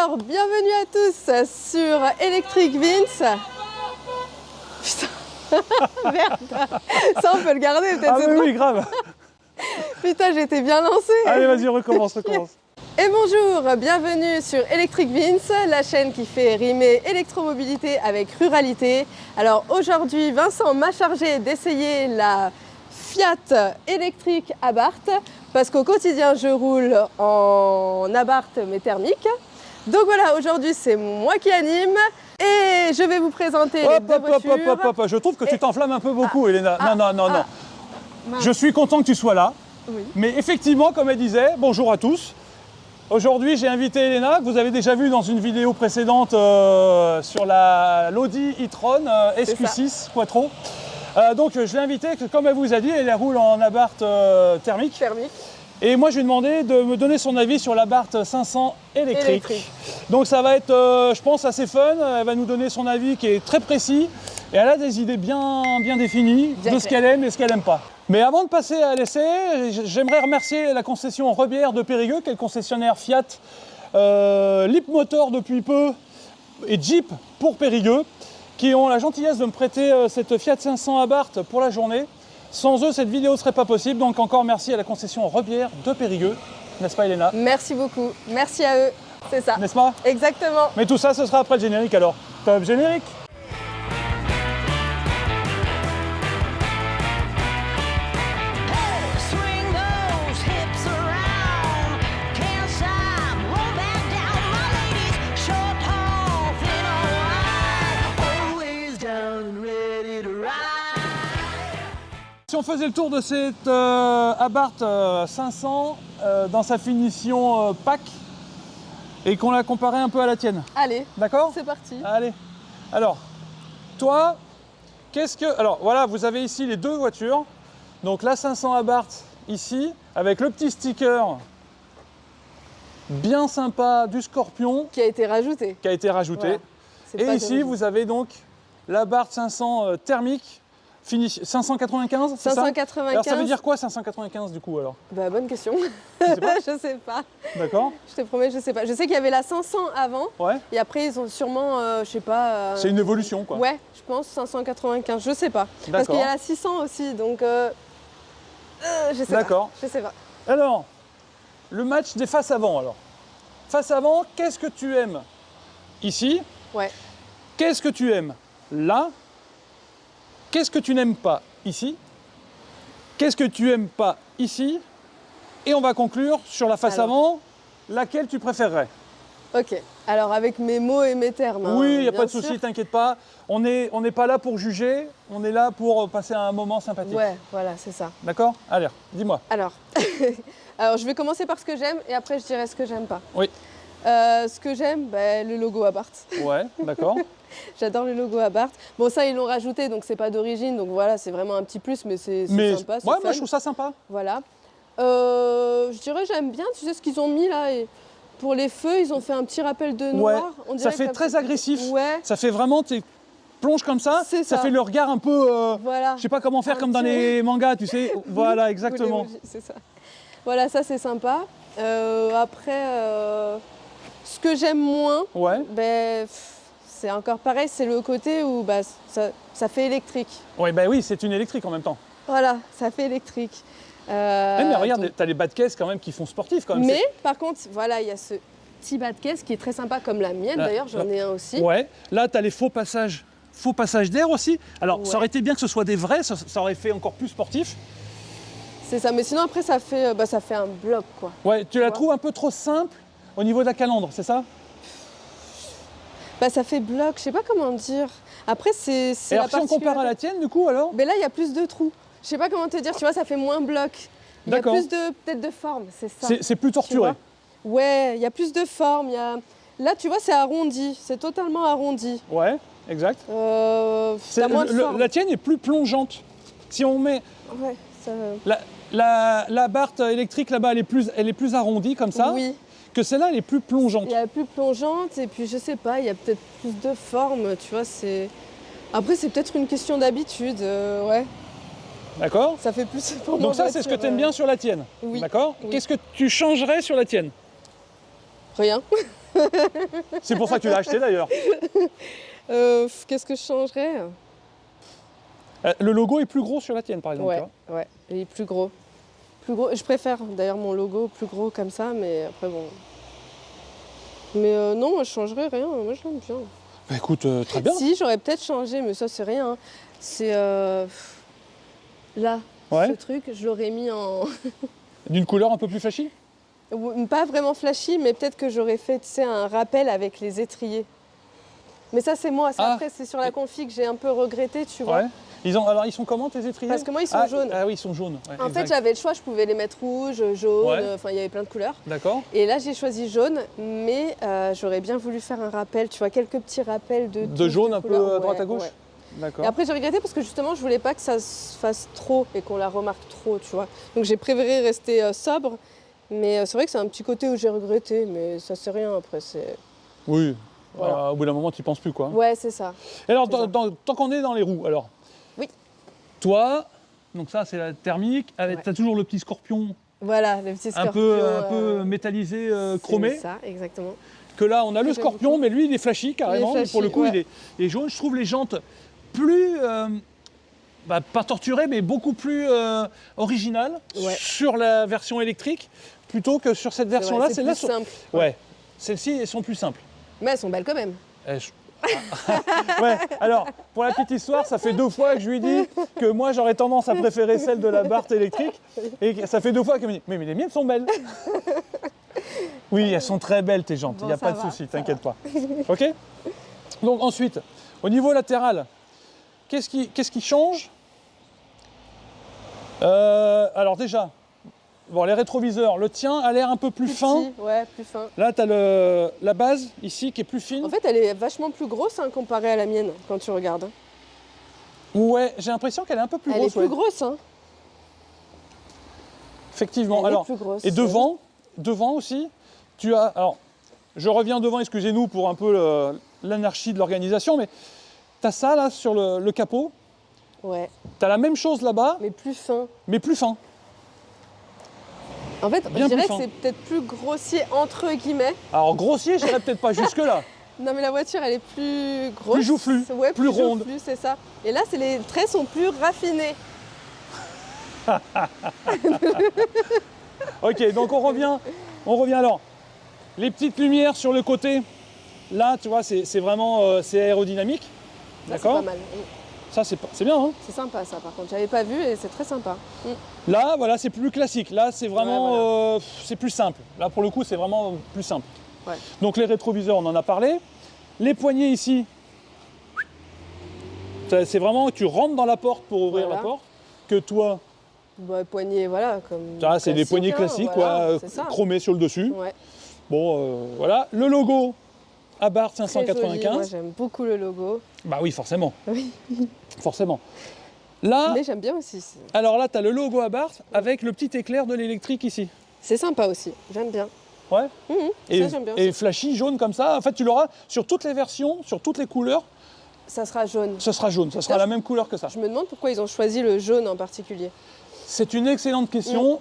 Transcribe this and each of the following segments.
Alors, bienvenue à tous sur Electric Vince. Putain, merde. Ça, on peut le garder peut-être. Ah oui, grave. Putain, j'étais bien lancée. Allez, vas-y, recommence. Et bonjour, bienvenue sur Electric Vince, la chaîne qui fait rimer électromobilité avec ruralité. Alors aujourd'hui, Vincent m'a chargé d'essayer la Fiat électrique Abarth parce qu'au quotidien, je roule en Abarth mais thermique. Donc voilà, aujourd'hui, c'est moi qui anime et je vais vous présenter les deux voitures. Je trouve que tu t'enflammes un peu beaucoup, Elena. Non. Mince. Je suis content que tu sois là. Oui. Mais effectivement, comme elle disait, bonjour à tous. Aujourd'hui, j'ai invité Elena, que vous avez déjà vu dans une vidéo précédente sur l'Audi e-tron SQ6 Quattro. Donc je l'ai invitée, comme elle vous a dit, elle roule en Abarth thermique. Et moi, je lui ai demandé de me donner son avis sur l'Abarth 500 électrique. Donc ça va être, je pense, assez fun. Elle va nous donner son avis qui est très précis. Et elle a des idées bien définies de ce qu'elle aime et ce qu'elle n'aime pas. Mais avant de passer à l'essai, j'aimerais remercier la concession Rebière de Périgueux, qui est le concessionnaire Fiat, Leapmotor depuis peu et Jeep pour Périgueux, qui ont la gentillesse de me prêter cette Fiat 500 Abarth pour la journée. Sans eux, cette vidéo ne serait pas possible. Donc encore merci à la concession Rebière de Périgueux. N'est-ce pas, Elena? Merci beaucoup. Merci à eux. C'est ça. N'est-ce pas? Exactement. Mais tout ça, ce sera après le générique alors. Top générique! Si on faisait le tour de cette Abarth 500 dans sa finition pack et qu'on la comparait un peu à la tienne. Allez, d'accord? C'est parti. Allez. Alors, toi, alors voilà, vous avez ici les deux voitures. Donc la 500 Abarth ici, avec le petit sticker bien sympa du Scorpion. Qui a été rajouté. Voilà. Et ici, vous avez donc l'Abarth 500 thermique. Fini 595, c'est ça? 595. Alors ça veut dire quoi 595 du coup alors? Bah bonne question. Je sais pas. D'accord. Je te promets, je sais pas. Je sais qu'il y avait la 500 avant. Ouais. Et après ils ont sûrement, je sais pas. C'est une évolution quoi. Ouais, je pense 595. Je sais pas. Parce qu'il y a la 600 aussi, donc je sais pas. D'accord. Je sais pas. Alors, le match des face avant alors. Face avant, qu'est-ce que tu aimes ici? Ouais. Qu'est-ce que tu aimes là? Qu'est-ce que tu n'aimes pas ici? Qu'est-ce que tu n'aimes pas ici? Et on va conclure sur la face avant, laquelle tu préférerais? Ok, alors avec mes mots et mes termes. Oui, il n'y a pas de souci, t'inquiète pas. On n'est pas là pour juger, on est là pour passer un moment sympathique. Ouais, voilà, c'est ça. D'accord? Allez, dis-moi. Alors, je vais commencer par ce que j'aime et après je dirai ce que j'aime pas. Oui. Ce que j'aime, le logo Abarth. Ouais, d'accord. J'adore le logo Abarth. Bon, ça, ils l'ont rajouté, donc c'est pas d'origine, donc voilà, c'est vraiment un petit plus, mais c'est sympa. Ouais, moi je trouve ça sympa. Voilà. Je dirais, j'aime bien, tu sais ce qu'ils ont mis là, et pour les feux, ils ont fait un petit rappel de noir. Ouais, On dirait ça fait très agressif. Ouais. Ça fait vraiment, tu plonges comme ça, ça fait le regard un peu, voilà. je sais pas comment faire, comme dans les mangas, tu sais. Voilà, exactement. C'est ça. Voilà, ça c'est sympa. Après, ce que j'aime moins, c'est encore pareil, c'est le côté où ça fait électrique. Ouais, oui, c'est une électrique en même temps. Voilà, ça fait électrique. Mais regarde, tu as les bas de caisse quand même qui font sportif quand même. Mais par contre, voilà, il y a ce petit bas de caisse qui est très sympa comme la mienne d'ailleurs, j'en ai un aussi. Ouais, là tu as les faux passages d'air aussi. Alors ça aurait été bien que ce soit des vrais, ça aurait fait encore plus sportif. C'est ça, mais sinon après ça fait un bloc quoi. Ouais, tu la trouves un peu trop simple au niveau de la calandre, c'est ça? Ça fait bloc, je sais pas comment dire. Après c'est alors si on compare à la tienne du coup alors? Mais là il y a plus de trous. Je sais pas comment te dire, tu vois, ça fait moins bloc. Il y a plus peut-être de forme, c'est ça. C'est plus torturé. Ouais, il y a plus de forme. Là tu vois c'est arrondi, c'est totalement arrondi. Ouais, exact. La tienne est plus plongeante. Si on met... Ouais, ça... La Abarth électrique là-bas, elle est plus arrondie comme ça. Oui. Que celle-là, elle est plus plongeante. Il y a plus plongeante et puis je sais pas, il y a peut-être plus de forme, tu vois, Après c'est peut-être une question d'habitude, ouais. D'accord. Ça fait plus pour moi. Donc ça, c'est ce que tu aimes bien sur la tienne. Oui. D'accord. Oui. Qu'est-ce que tu changerais sur la tienne? Rien. C'est pour ça que tu l'as acheté d'ailleurs. Qu'est-ce que je changerais? Le logo est plus gros sur la tienne par exemple. Ouais, Tu vois. ouais, il est plus gros. Plus gros. Je préfère d'ailleurs mon logo plus gros comme ça, mais après bon. Mais non, moi je changerais rien, moi je l'aime bien. Bah, écoute, très bien. Si, j'aurais peut-être changé, mais ça c'est rien. C'est là, Ouais. ce truc, je l'aurais mis en. D'une couleur un peu plus flashy? Pas vraiment flashy, mais peut-être que j'aurais fait, tu sais, un rappel avec les étriers. Mais ça c'est moi, ça, Ah. après c'est sur la config que j'ai un peu regretté, tu vois. Ouais. Alors ils sont comment tes étriers? Parce que moi ils sont jaunes. Ah oui, ils sont jaunes. Ouais, En fait, exact. j'avais le choix, je pouvais les mettre rouges, jaunes, Ouais. enfin il y avait plein de couleurs. D'accord. Et là, j'ai choisi jaune, mais j'aurais bien voulu faire un rappel, tu vois, quelques petits rappels de touches, Jaune de un peu couleurs. à droite à Ouais, gauche. ouais. D'accord. Et après, j'ai regretté parce que justement, je voulais pas que ça se fasse trop et qu'on la remarque trop, tu vois. Donc j'ai préféré rester sobre, mais c'est vrai que c'est un petit côté où j'ai regretté, mais ça c'est rien après, c'est... Oui. Voilà. Au bout d'un moment, tu n'y penses plus quoi. Ouais, c'est ça. Et alors, C'est ça. tant qu'on est dans les roues, alors. Oui. Toi, donc ça c'est la thermique, avec Ouais. t'as toujours le petit scorpion Voilà, le petit un scorpion. peu métallisé, chromé. C'est ça, exactement. Que là, on a le j'aime scorpion, beaucoup. mais lui, il est flashy carrément. Il est flashy, pour le coup, ouais. il est jaune. Je trouve les jantes plus, pas torturées, mais beaucoup plus originales Ouais. sur la version électrique plutôt que sur cette version-là. C'est Celles-là plus simple. Ouais. Celles-ci, elles sont plus simples. Mais elles sont belles quand même. Eh, je- ouais, alors, pour la petite histoire, ça fait 2 fois que je lui dis que moi j'aurais tendance à préférer celle de la Barthes électrique. Et ça fait 2 fois qu'elle me dit mais les miennes sont belles. Oui, elles sont très belles tes jantes, il Bon, n'y a ça pas de va, souci, ça t'inquiète pas. Ok. Donc ensuite, au niveau latéral, qu'est-ce qui change? Alors déjà, bon, les rétroviseurs, le tien a l'air un peu plus fin. Petit, ouais, plus fin. Là, tu as la base ici qui est plus fine. En fait, elle est vachement plus grosse hein, comparée à la mienne quand tu regardes. Ouais, j'ai l'impression qu'elle est un peu plus Elle grosse. est plus ouais. grosse, hein. Effectivement. Elle est Alors, plus grosse. et devant aussi, tu as. Alors, je reviens devant, excusez-nous pour un peu l'anarchie de l'organisation, mais tu as ça là sur le capot. Ouais, Tu as la même chose là-bas, mais plus fin. mais plus fin. En fait, Bien je dirais plus que fin. c'est peut-être plus grossier entre guillemets. Alors, grossier, je n'irais peut-être pas jusque-là. Non, mais la voiture, elle est plus grosse. Plus joufflue, Ouais, plus ronde. joufflue, c'est ça. Et là, les traits sont plus raffinés. Ok, donc on revient alors. Les petites lumières sur le côté, là, tu vois, c'est vraiment c'est aérodynamique. Ça, c'est D'accord. pas mal. Ça, c'est bien, hein. C'est sympa, ça, par contre. J'avais pas vu et c'est très sympa. Là, voilà, c'est plus classique. Là, c'est vraiment, Ouais, c'est plus simple. Là, pour le coup, c'est vraiment plus simple. Ouais. Donc les rétroviseurs, on en a parlé. Les poignées ici, c'est vraiment, tu rentres dans la porte pour ouvrir Voilà. la porte. Que toi, Bah, poignée, voilà, comme. ça, c'est des classique, poignées hein, classiques, voilà, quoi, c'est ça. chromées sur le dessus. Ouais. Bon, voilà. Le logo Abarth Très joli. Moi, 595. j'aime beaucoup le logo. Bah oui, forcément. Oui. Forcément. Là, Mais j'aime bien aussi. alors là, tu as le logo Abarth avec le petit éclair de l'électrique ici. C'est sympa aussi. J'aime bien. Ouais. Ça, j'aime bien. Et flashy, jaune comme ça. En fait, tu l'auras sur toutes les versions, sur toutes les couleurs, Ça sera jaune. ce sera jaune. Ça sera Ça, la même couleur que ça. Je me demande pourquoi ils ont choisi le jaune en particulier. C'est une excellente question.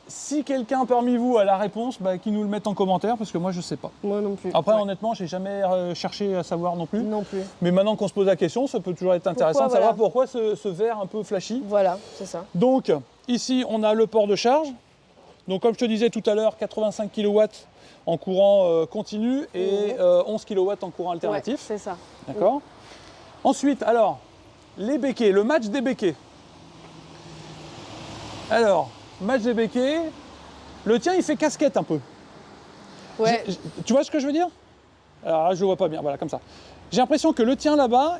Si quelqu'un parmi vous a la réponse, bah, qu'il nous le mette en commentaire, parce que moi, je sais pas. Moi non plus. Après, Ouais. honnêtement, j'ai jamais cherché à savoir non plus. Non plus. Mais maintenant qu'on se pose la question, ça peut toujours être intéressant de savoir voilà. pourquoi ce vert un peu flashy. Voilà, c'est ça. Donc, ici, on a le port de charge. Donc, comme je te disais tout à l'heure, 85 kW en courant continu et 11 kW en courant Ouais, alternatif. c'est ça. D'accord. Ensuite, alors, les béquets, le match des béquets. Alors, match des béquets, le tien, il fait casquette un peu. Ouais. Tu vois ce que je veux dire? Alors là, je le vois pas bien, voilà, comme ça. J'ai l'impression que le tien là-bas,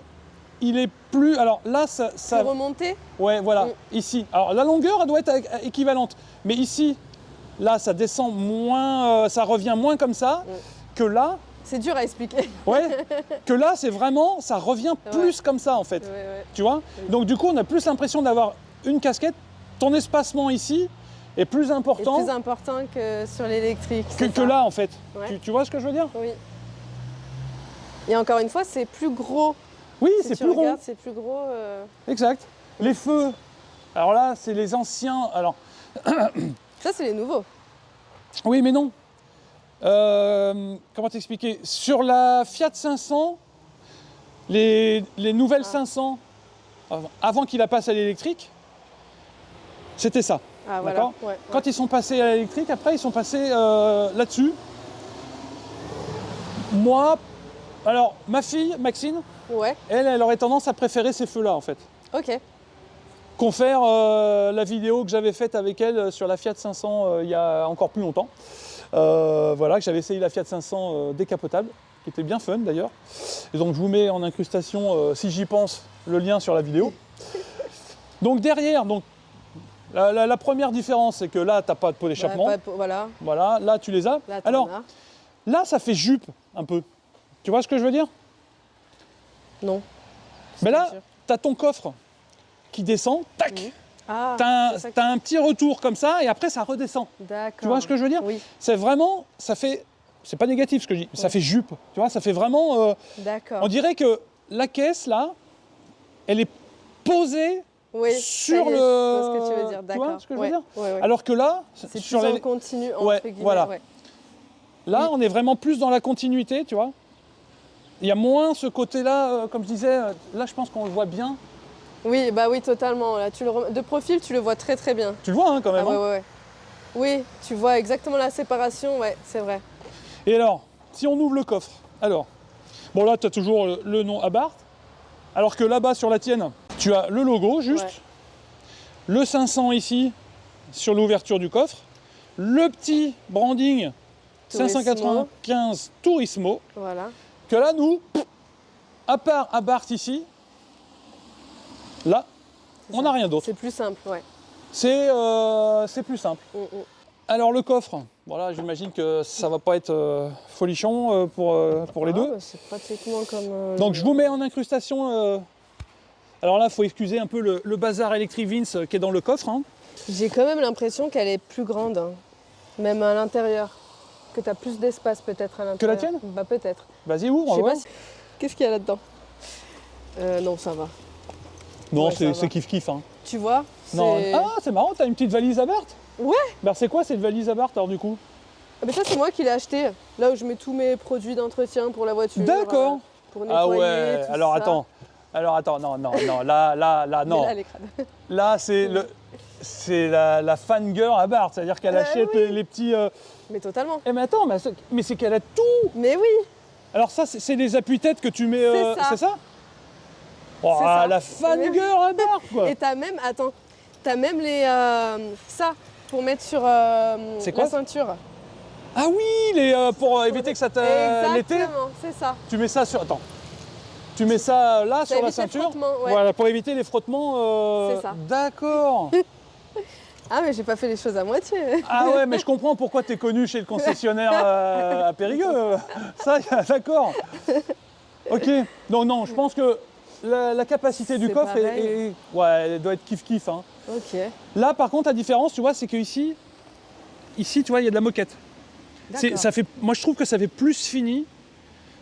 il est plus. Alors là, ça. C'est remonté. Ouais, voilà, ici. Alors la longueur, elle doit être équivalente. Mais ici, là, ça descend moins, ça revient moins comme ça que là. C'est dur à expliquer. Ouais, que là, c'est vraiment, ça revient plus comme ça en fait. Ouais. Tu vois? Donc du coup, on a plus l'impression d'avoir une casquette. Ton espacement ici est plus C'est important plus important que sur l'électrique. que là en fait. Ouais. Tu vois ce que je veux dire? Oui. Et encore une fois, c'est plus gros. Oui, Si c'est tu plus rond. regardes, c'est plus gros. Exact. Les feux, alors là, c'est les anciens. Alors, Ça, c'est les nouveaux. oui, mais non. Comment t'expliquer? Sur la Fiat 500, les nouvelles 500, avant qu'il la passe à l'électrique, c'était ça. Ah, voilà. D'accord. Ouais, Quand ils sont passés à l'électrique, après ils sont passés là-dessus. Moi, alors ma fille, Maxine, ouais. elle aurait tendance à préférer ces feux-là en fait. Ok. Confère la vidéo que j'avais faite avec elle sur la Fiat 500 il y a encore plus longtemps. Voilà, que j'avais essayé la Fiat 500 décapotable, qui était bien fun d'ailleurs. Et donc je vous mets en incrustation, si j'y pense, le lien sur la vidéo. Donc derrière, donc, la première différence, c'est que là, tu n'as pas de pot d'échappement. Voilà. Voilà, là, tu les as. Là, Alors, là, ça fait jupe un peu. Tu vois ce que je veux dire? Non. Mais là, tu as ton coffre qui descend, tac. Mmh. Ah, tu as un petit retour comme ça, et après, ça redescend. D'accord. Tu vois ce que je veux dire? Oui. C'est vraiment, ça fait, c'est pas négatif ce que je dis, ça fait jupe. Tu vois, ça fait vraiment... D'accord. On dirait que la caisse, là, elle est posée sur le... le... Je vois ce que tu veux dire, d'accord. Tu vois ce que je veux dire? Ouais. Alors que là, c'est sur plus en continu, entre guillemets. Voilà. Ouais. Là, on est vraiment plus dans la continuité, tu vois. Il y a moins ce côté-là, comme je disais, là, je pense qu'on le voit bien. Oui, bah oui, totalement. Là, de profil, tu le vois très très bien. Tu le vois, hein, quand même. Ah, ouais. Oui, tu vois exactement la séparation, ouais, c'est vrai. Et alors, si on ouvre le coffre, alors, bon là, tu as toujours le nom Abarth, alors que là-bas, sur la tienne, tu as le logo, juste, le 500 ici, sur l'ouverture du coffre, le petit branding Turismo. 595 Turismo, Voilà. que là, nous, à part Abarth ici, là, on n'a rien d'autre. C'est plus simple, ouais. C'est plus simple. Alors le coffre, voilà, j'imagine que ça va pas être folichon pour les deux. Bah, c'est pratiquement comme... Donc je vous mets en incrustation. Alors là, il faut excuser un peu le bazar Electric Vince qui est dans le coffre. Hein. J'ai quand même l'impression qu'elle est plus grande, hein. Même à l'intérieur. Que tu as plus d'espace peut-être à l'intérieur. Que la tienne? Bah peut-être. Vas-y, ouvre, on va voir. Qu'est-ce qu'il y a là-dedans? Non, ça va. Non, Ouais, c'est kiff-kiff. Hein. Tu vois? Non. Ah, c'est marrant, t'as une petite valise Abarth? Ouais. Bah c'est quoi cette valise Abarth alors du coup? Ah, mais ça, c'est moi qui l'ai acheté. Là où je mets tous mes produits d'entretien pour la voiture. D'accord. Pour nettoyer, Ah ouais, tout alors ça. attends. Alors attends, non, là, non. Mais là, elle est crade. Là, c'est la fangirl Abarth, c'est-à-dire qu'elle achète les petits... Mais totalement. Eh mais attends, mais c'est qu'elle a tout. Mais oui. Alors ça, c'est des appuis-têtes que tu mets... C'est ça. Oh, C'est ça. la fangirl Abarth, quoi. Et t'as même, attends, t'as même les... ça, pour mettre sur C'est quoi, la ceinture. Ah oui, pour éviter que ça te... l'été. Exactement, c'est ça. Tu mets ça sur... Attends. Tu mets ça là, Ça sur la évite les ceinture. frottements, ouais. Voilà, pour éviter les frottements. C'est ça. D'accord. Ah, mais j'ai pas fait les choses à moitié. Ah ouais, mais je comprends pourquoi tu es connu chez le concessionnaire à Périgueux. Ça, d'accord. Ok. Donc non, je pense que la capacité du C'est coffre pareil. elle doit être kiff-kiff. Hein. Ok. Là, par contre, la différence, tu vois, c'est que ici, tu vois, il y a de la moquette. Moi, je trouve que ça fait plus fini,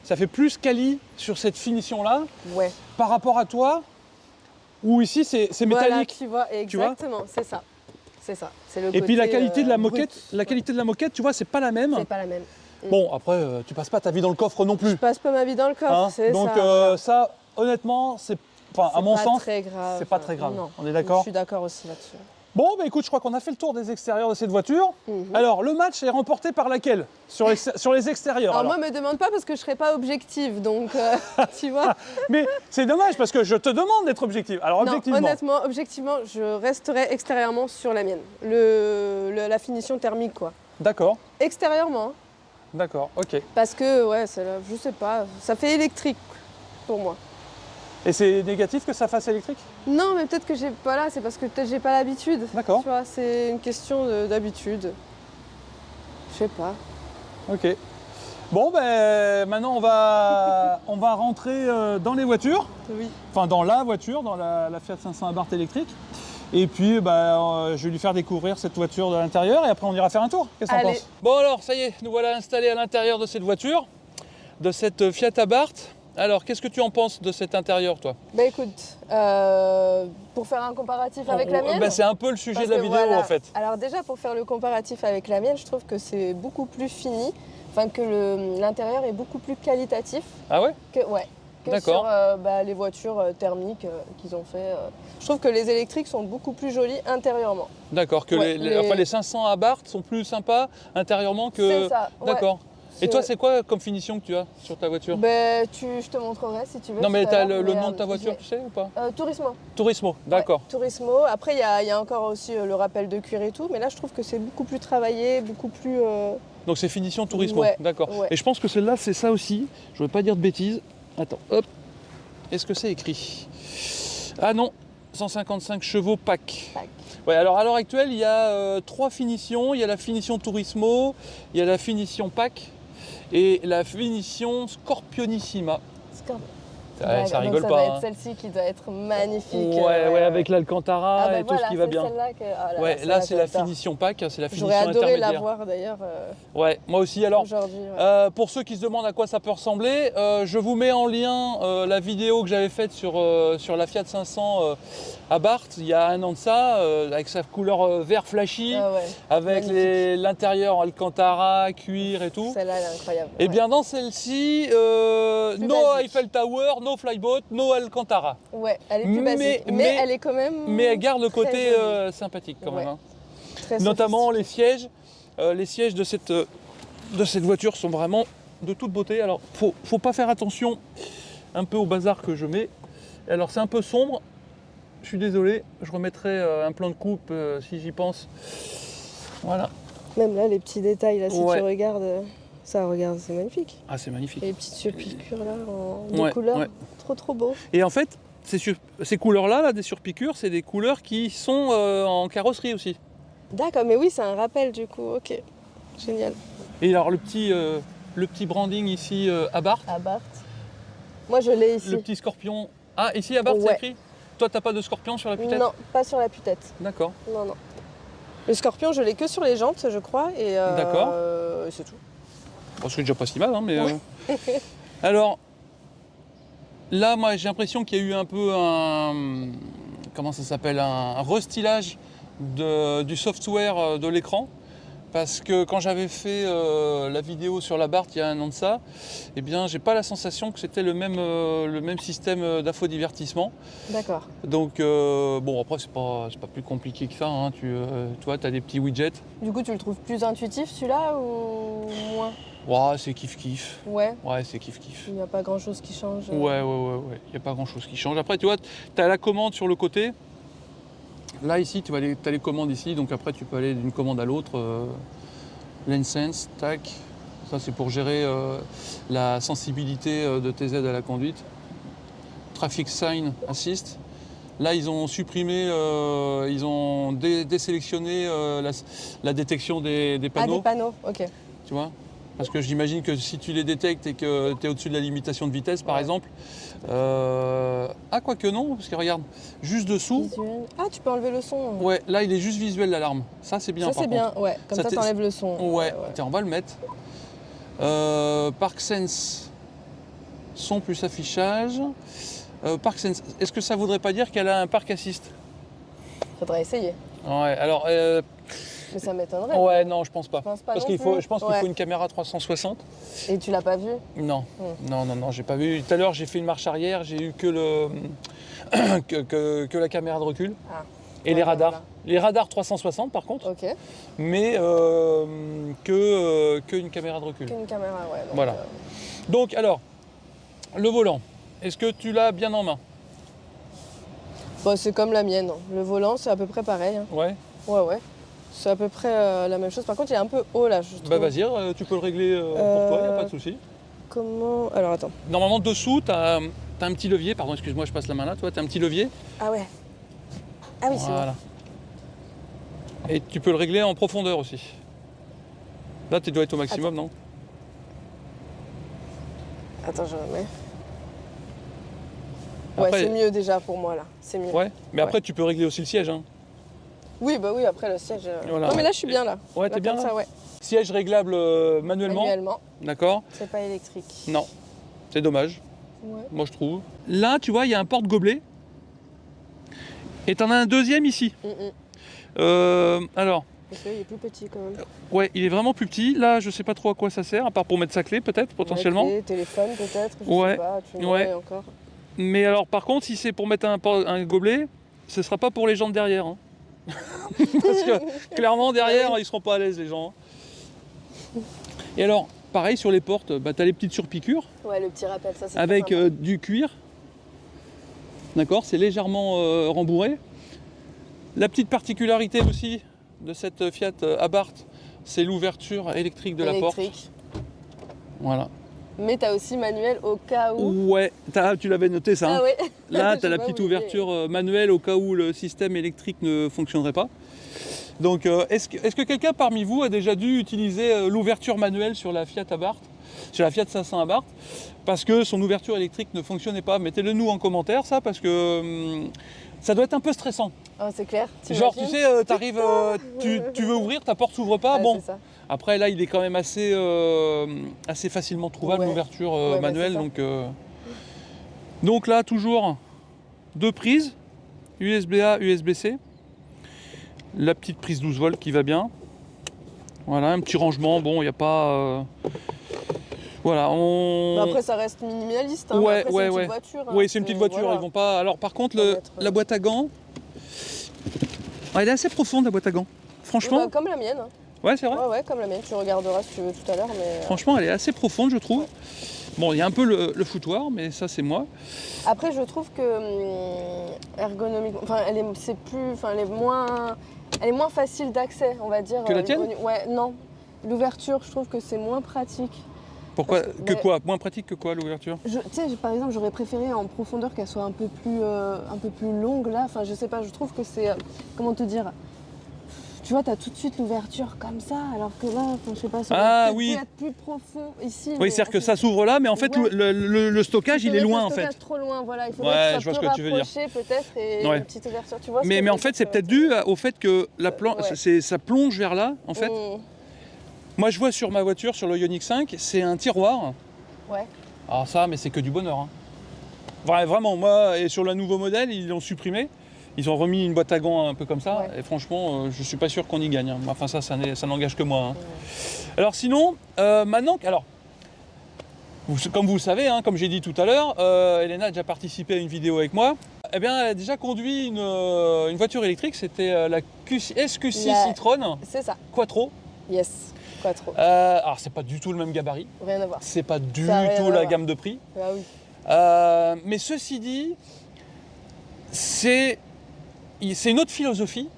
ça fait plus quali sur cette finition-là, par rapport à toi, où ici, c'est Voilà, métallique. tu vois, exactement, c'est ça. C'est ça. C'est le Et puis la côté, qualité de la brut. moquette, tu vois, c'est pas la même. C'est pas la même. Bon, après, tu passes pas ta vie dans le coffre non plus. Je passe pas ma vie dans le coffre, Hein, c'est donc ça. Voilà. ça, honnêtement, à mon sens, très grave. c'est pas très grave. Non. On est d'accord? Je suis d'accord aussi là-dessus. Bon, bah écoute, je crois qu'on a fait le tour des extérieurs de cette voiture. Alors, le match est remporté par laquelle sur les extérieurs. Alors moi, me demande pas parce que je serai pas objective, donc tu vois. Mais c'est dommage parce que je te demande d'être objective. Alors, Non, objectivement. objectivement, je resterai extérieurement sur la mienne. La finition thermique, quoi. D'accord, Extérieurement, hein. d'accord, ok. Parce que, je sais pas, ça fait électrique pour moi. Et c'est négatif que ça fasse électrique? Non, mais peut-être que j'ai pas là, c'est parce que peut-être j'ai pas l'habitude. D'accord. Tu vois, c'est une question d'habitude. Je sais pas. Ok. Bon, ben maintenant on va rentrer dans les voitures. Oui. Enfin, dans la voiture, dans la Fiat 500 Abarth électrique. Et puis, je vais lui faire découvrir cette voiture de l'intérieur et après on ira faire un tour. Qu'est-ce que t'en Allez. penses? Bon alors, ça y est, nous voilà installés à l'intérieur de cette voiture, de cette Fiat Abarth. Alors, qu'est-ce que tu en penses de cet intérieur, toi? Bah écoute, pour faire un comparatif avec la mienne. C'est un peu le sujet parce de la que vidéo voilà. en fait. Alors déjà, pour faire le comparatif avec la mienne, je trouve que c'est beaucoup plus fini. enfin que l'intérieur est beaucoup plus qualitatif Ah ouais? que D'accord. sur les voitures thermiques qu'ils ont fait. Je trouve que les électriques sont beaucoup plus jolies intérieurement. D'accord, que enfin, les 500 Abarth sont plus sympas intérieurement que... C'est ça, ouais. D'accord. Et toi, c'est quoi comme finition que tu as sur ta voiture? Je te montrerai si tu veux. Non, mais tout tu à as l'heure, le nom de ta voiture, tu sais ou pas? Turismo. Turismo, d'accord. Ouais, Turismo. Après, il y a encore aussi le rappel de cuir et tout, mais là, je trouve que c'est beaucoup plus travaillé, beaucoup plus... Donc c'est finition Turismo, ouais, d'accord. ouais. Et je pense que celle-là, c'est ça aussi. Je ne veux pas dire de bêtises. Attends, hop. Est-ce que c'est écrit? Ah non, 155 chevaux pack. Ouais, alors à l'heure actuelle, il y a 3 finitions. Il y a la finition Turismo, il y a la finition pack et la finition Scorpionissima. Ouais, ça rigole donc pas. Ça va être celle-ci qui doit être magnifique. Ouais, avec l'Alcantara et tout voilà, ce qui va bien. Celle-là là c'est la finition pack, c'est la finition intermédiaire. J'aurais adoré la voir d'ailleurs. Ouais, moi aussi. Alors, aujourd'hui. pour ceux qui se demandent à quoi ça peut ressembler, je vous mets en lien la vidéo que j'avais faite sur la Fiat 500 Abarth il y a un an de ça, avec sa couleur vert flashy, avec l'intérieur Alcantara, cuir et tout. Celle-là, elle est incroyable. Et bien dans celle-ci, no Eiffel Tower, no Flyboat, no Alcantara. Ouais, elle est plus basique, mais elle est quand même. Mais elle garde le côté sympathique quand même. Hein. Notamment les sièges. Les sièges de cette voiture sont vraiment de toute beauté. Alors, faut pas faire attention un peu au bazar que je mets. Alors, c'est un peu sombre. Je suis désolé. Je remettrai un plan de coupe si j'y pense. Voilà. Même là, les petits détails, là, si tu regardes, ça, regarde, c'est magnifique. Ah, c'est magnifique. Et les petites surpiqûres là, en couleurs, trop beau. Et en fait, ces couleurs-là, des surpiqûres, c'est des couleurs qui sont en carrosserie aussi. D'accord, mais oui, c'est un rappel du coup, ok. Génial. Et alors le petit branding ici, Abarth. Abarth. Moi je l'ai ici. Le petit scorpion. Ah, ici Abarth, c'est écrit? Toi, t'as pas de scorpion sur la putette? Non, pas sur la putette. D'accord. Non. Le scorpion, je l'ai que sur les jantes, je crois, et d'accord. C'est tout. Bon, c'est déjà pas si mal, hein, mais... Alors, là, moi, j'ai l'impression qu'il y a eu un peu un... Comment ça s'appelle? Un restylage du software de l'écran. Parce que quand j'avais fait la vidéo sur l'Abarth il y a un an de ça, eh bien, j'ai pas la sensation que c'était le même système d'infodivertissement. D'accord. Donc, bon, après, c'est pas plus compliqué que ça. Hein. Tu vois, tu as des petits widgets. Du coup, tu le trouves plus intuitif, celui-là, ou moins? Ouais, c'est kiff-kiff. Ouais, c'est kiff-kiff. il n'y a pas grand-chose qui change. Ouais. Il n'y a pas grand-chose qui change. Après, tu vois, tu as la commande sur le côté. Là, ici, tu as les commandes ici, donc après, tu peux aller d'une commande à l'autre. Lane Sense, tac. Ça, c'est pour gérer la sensibilité de tes aides à la conduite. Traffic Sign Assist. Là, ils ont supprimé, ils ont désélectionné la détection des panneaux. Ah, des panneaux, ok. Tu vois? Parce que j'imagine que si tu les détectes et que tu es au-dessus de la limitation de vitesse, par exemple... Ah, quoique non, parce que regarde, juste dessous... Visuel. Ah, tu peux enlever le son. Ouais, là, il est juste visuel, l'alarme. Ça, c'est bien, ça, c'est bien, ouais. Comme ça, t'enlèves le son. Ouais. Tiens, on va le mettre. Park Sense, son plus affichage. Park Sense, est-ce que ça voudrait pas dire qu'elle a un Park Assist? Faudrait essayer. Ouais, alors... Mais ça m'étonnerait. Ouais, non, je pense pas. Je pense pas parce non qu'il faut, plus. je pense qu'il faut une caméra 360. Et tu l'as pas vu? Non, non, j'ai pas vu. Tout à l'heure, j'ai fait une marche arrière, j'ai eu que que la caméra de recul. Ah. Et les radars. Voilà. Les radars 360 par contre. Ok. Mais qu'une caméra de recul. Qu'une caméra, ouais. Donc, voilà. Donc alors, le volant, est-ce que tu l'as bien en main? Bon, c'est comme la mienne. Le volant, c'est à peu près pareil. Hein. Ouais. Ouais. C'est à peu près la même chose. Par contre, il est un peu haut là, je trouve. Bah vas-y, tu peux le régler pour toi, il n'y a pas de souci. Comment... Alors attends. Normalement, dessous, tu as un petit levier. Pardon, excuse-moi, je passe la main là. Toi, tu as un petit levier. Ah ouais. Ah oui, c'est voilà. Et tu peux le régler en profondeur aussi. Là, tu dois être au maximum, non? Attends, je remets. Après, ouais, c'est mieux déjà pour moi là. C'est mieux. Ouais, mais après, tu peux régler aussi le siège. Hein. Oui, bah oui, après le siège. Voilà. Non, mais là, je suis bien là. Ouais, t'es bien là. Ça, ouais. Siège réglable manuellement. Manuellement. D'accord. C'est pas électrique. Non, c'est dommage. Ouais. Moi, je trouve. Là, tu vois, il y a un porte-gobelet. Et t'en as un deuxième ici. Alors, Parce qu'il est plus petit quand même. Ouais, il est vraiment plus petit. Là, je sais pas trop à quoi ça sert, à part pour mettre sa clé peut-être, potentiellement. Ouais, téléphone peut-être, je Ouais. sais pas, tu Ouais. encore. Mais alors, par contre, si c'est pour mettre un gobelet, ce sera pas pour les gens de derrière. Hein. Parce que clairement, derrière, ils seront pas à l'aise, les gens. Et alors, pareil sur les portes, bah, tu as les petites surpiqûres. Ouais, le petit rappel, ça c'est avec du cuir. D'accord, c'est légèrement rembourré. La petite particularité aussi de cette Fiat Abarth, c'est l'ouverture électrique de la porte. Voilà. Mais tu as aussi manuel au cas où. Ouais, tu l'avais noté ça. Hein. Ah ouais. Là, tu as la petite ouverture manuelle au cas où le système électrique ne fonctionnerait pas. Donc, est-ce que quelqu'un parmi vous a déjà dû utiliser l'ouverture manuelle sur la Fiat Abarth, sur la Fiat 500 Abarth, parce que son ouverture électrique ne fonctionnait pas? Mettez-le nous en commentaire, ça, parce que ça doit être un peu stressant. Oh, c'est clair. Genre, tu sais, t'arrives, tu veux ouvrir, ta porte s'ouvre pas, bon. Après, là, il est quand même assez facilement trouvable, l'ouverture manuelle. Donc là, toujours 2 prises, USB-A, USB-C. La petite prise 12 volts qui va bien. Voilà, un petit rangement. Bon, il n'y a pas... Voilà, après, ça reste minimaliste. Hein. Ouais, après, ouais, c'est une ouais. petite voiture. Hein. Oui, c'est une petite voiture. Voilà. Ils vont pas... Alors, par contre, la boîte à gants... elle est assez profonde, la boîte à gants. Franchement... Bah, comme la mienne. Hein. Ouais, c'est vrai. Ouais, comme la mienne. Tu regarderas si tu veux tout à l'heure. Mais... Franchement, elle est assez profonde, je trouve. Ouais. Bon, il y a un peu le foutoir, mais ça, c'est moi. Après, je trouve que ergonomiquement... Enfin, elle est moins facile d'accès, on va dire. Que la tienne ? Ouais, non. L'ouverture, je trouve que c'est moins pratique. Pourquoi quoi ? Moins pratique que quoi, l'ouverture ? Tu sais, par exemple, j'aurais préféré en profondeur qu'elle soit un peu plus longue, là. Enfin, je sais pas, je trouve que c'est... comment te dire ? Tu vois, tu as tout de suite l'ouverture comme ça, alors que là, je sais pas, ça aurait pu être plus profond ici. Oui, c'est-à-dire que ça s'ouvre là, mais en fait, le stockage, il est loin, en fait. Le stockage trop loin, voilà. Il faudrait que ça peut rapprocher peut-être et une petite ouverture, tu vois. Mais en fait, c'est peut-être dû au fait que ça plonge vers là, en fait. Moi, je vois sur ma voiture, sur le Ioniq 5, c'est un tiroir. Ouais. Alors ça, mais c'est que du bonheur. Hein. Vraiment, moi, et sur le nouveau modèle, ils l'ont supprimé. Ils ont remis une boîte à gants un peu comme ça, et franchement, je suis pas sûr qu'on y gagne. Hein. Enfin, ça n'engage que moi. Hein. Alors sinon, maintenant, comme vous le savez, hein, comme j'ai dit tout à l'heure, Elena a déjà participé à une vidéo avec moi. Eh bien, elle a déjà conduit une voiture électrique, c'était la SQ6 e-tron. C'est ça. Quattro. Yes, Quattro. Alors, c'est pas du tout le même gabarit. Rien à voir. C'est pas du tout la gamme de prix. Ah oui. Mais ceci dit, c'est une autre philosophie.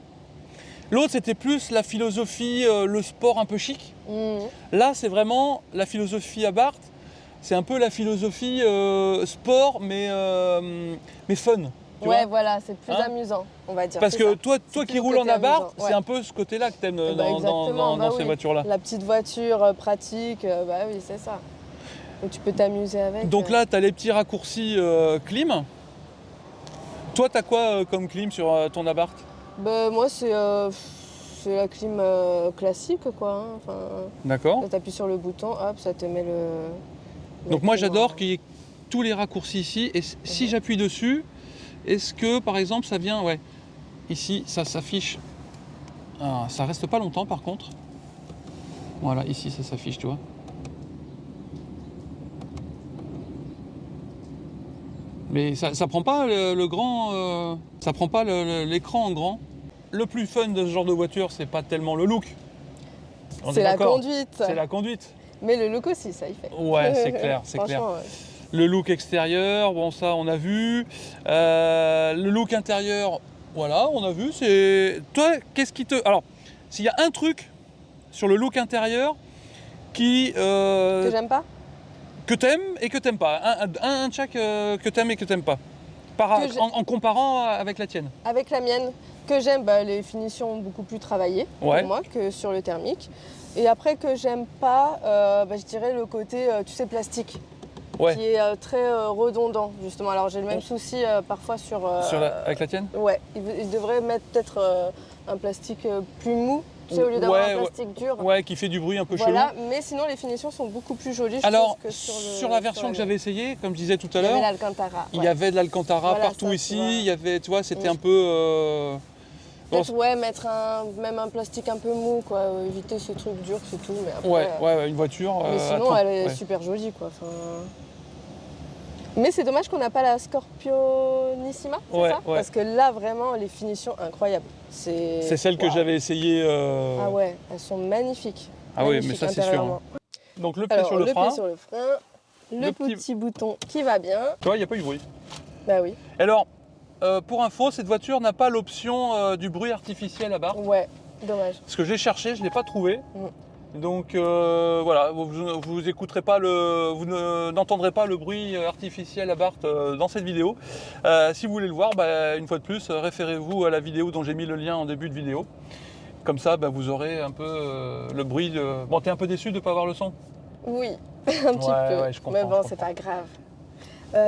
L'autre, c'était plus la philosophie, le sport un peu chic. Là, c'est vraiment la philosophie Abarth. C'est un peu la philosophie sport, mais fun. Ouais, voilà, c'est plus amusant, on va dire. Parce que toi qui roules en Abarth, c'est un peu ce côté-là que tu aimes dans ces voitures-là. La petite voiture pratique, bah oui, c'est ça. où tu peux t'amuser avec. Donc là, tu as les petits raccourcis clim. Toi, tu as quoi comme clim sur ton Abarth? Bah, moi, c'est la clim classique, quoi. Hein. Enfin, d'accord. tu appuies sur le bouton, hop, ça te met le... Donc moi, j'adore qu'il y ait tous les raccourcis ici. Et si j'appuie dessus, est-ce que, par exemple, ça vient... Ouais, ici, ça s'affiche. Ah, ça reste pas longtemps, par contre. Voilà, ici, ça s'affiche, tu vois. Mais ça prend pas le grand... ça prend pas l'écran en grand. Le plus fun de ce genre de voiture, c'est pas tellement le look. C'est la conduite. C'est la conduite. Mais le look aussi, ça y fait. Ouais, c'est clair, c'est clair. Ouais. Le look extérieur, bon ça on a vu. Le look intérieur, voilà, on a vu. Toi, qu'est-ce qui te... Alors, s'il y a un truc sur le look intérieur qui... Que j'aime pas? Que t'aimes et que t'aimes pas. Un de chaque que t'aimes et que t'aimes pas. En comparant avec la tienne. Avec la mienne, que j'aime, les finitions beaucoup plus travaillées pour moi que sur le thermique. Et après que j'aime pas, je dirais le côté, plastique. Ouais. Qui est très redondant, justement. Alors j'ai le même souci parfois avec la tienne? Ouais, il devrait mettre peut-être un plastique plus mou. Au lieu d'avoir un plastique dur. Ouais, qui fait du bruit un peu chelou. Mais sinon les finitions sont beaucoup plus jolies. Alors, je trouve que sur la version que j'avais essayée, comme je disais tout à l'heure, il y avait de l'Alcantara. Il y avait de l'Alcantara partout ici. Il y avait, tu vois, c'était un peu Peut-être, ouais, mettre même un plastique un peu mou, quoi. Éviter ces trucs durs, c'est tout. Mais après, ouais, une voiture. mais sinon, elle est super jolie, quoi. Enfin... Mais c'est dommage qu'on n'a pas la Scorpionissima, c'est ça? Parce que là, vraiment, les finitions incroyables. C'est celle que j'avais essayé. Ah ouais, elles sont magnifiques. Ah oui, mais ça c'est sûr. Donc le pied sur le frein. Le pied sur le frein, le petit bouton qui va bien. Tu vois, il n'y a pas eu de bruit. Bah oui. Alors, pour info, cette voiture n'a pas l'option du bruit artificiel à barre. Ouais, dommage. Parce que j'ai cherché, je ne l'ai pas trouvé. Donc voilà, vous écouterez pas vous n'entendrez pas le bruit artificiel à Bart dans cette vidéo. Si vous voulez le voir, une fois de plus, référez-vous à la vidéo dont j'ai mis le lien en début de vidéo. Comme ça, vous aurez un peu le bruit. Bon, t'es un peu déçu de ne pas avoir le son? Oui, un petit peu. Ouais, je comprends, mais bon, c'est pas grave.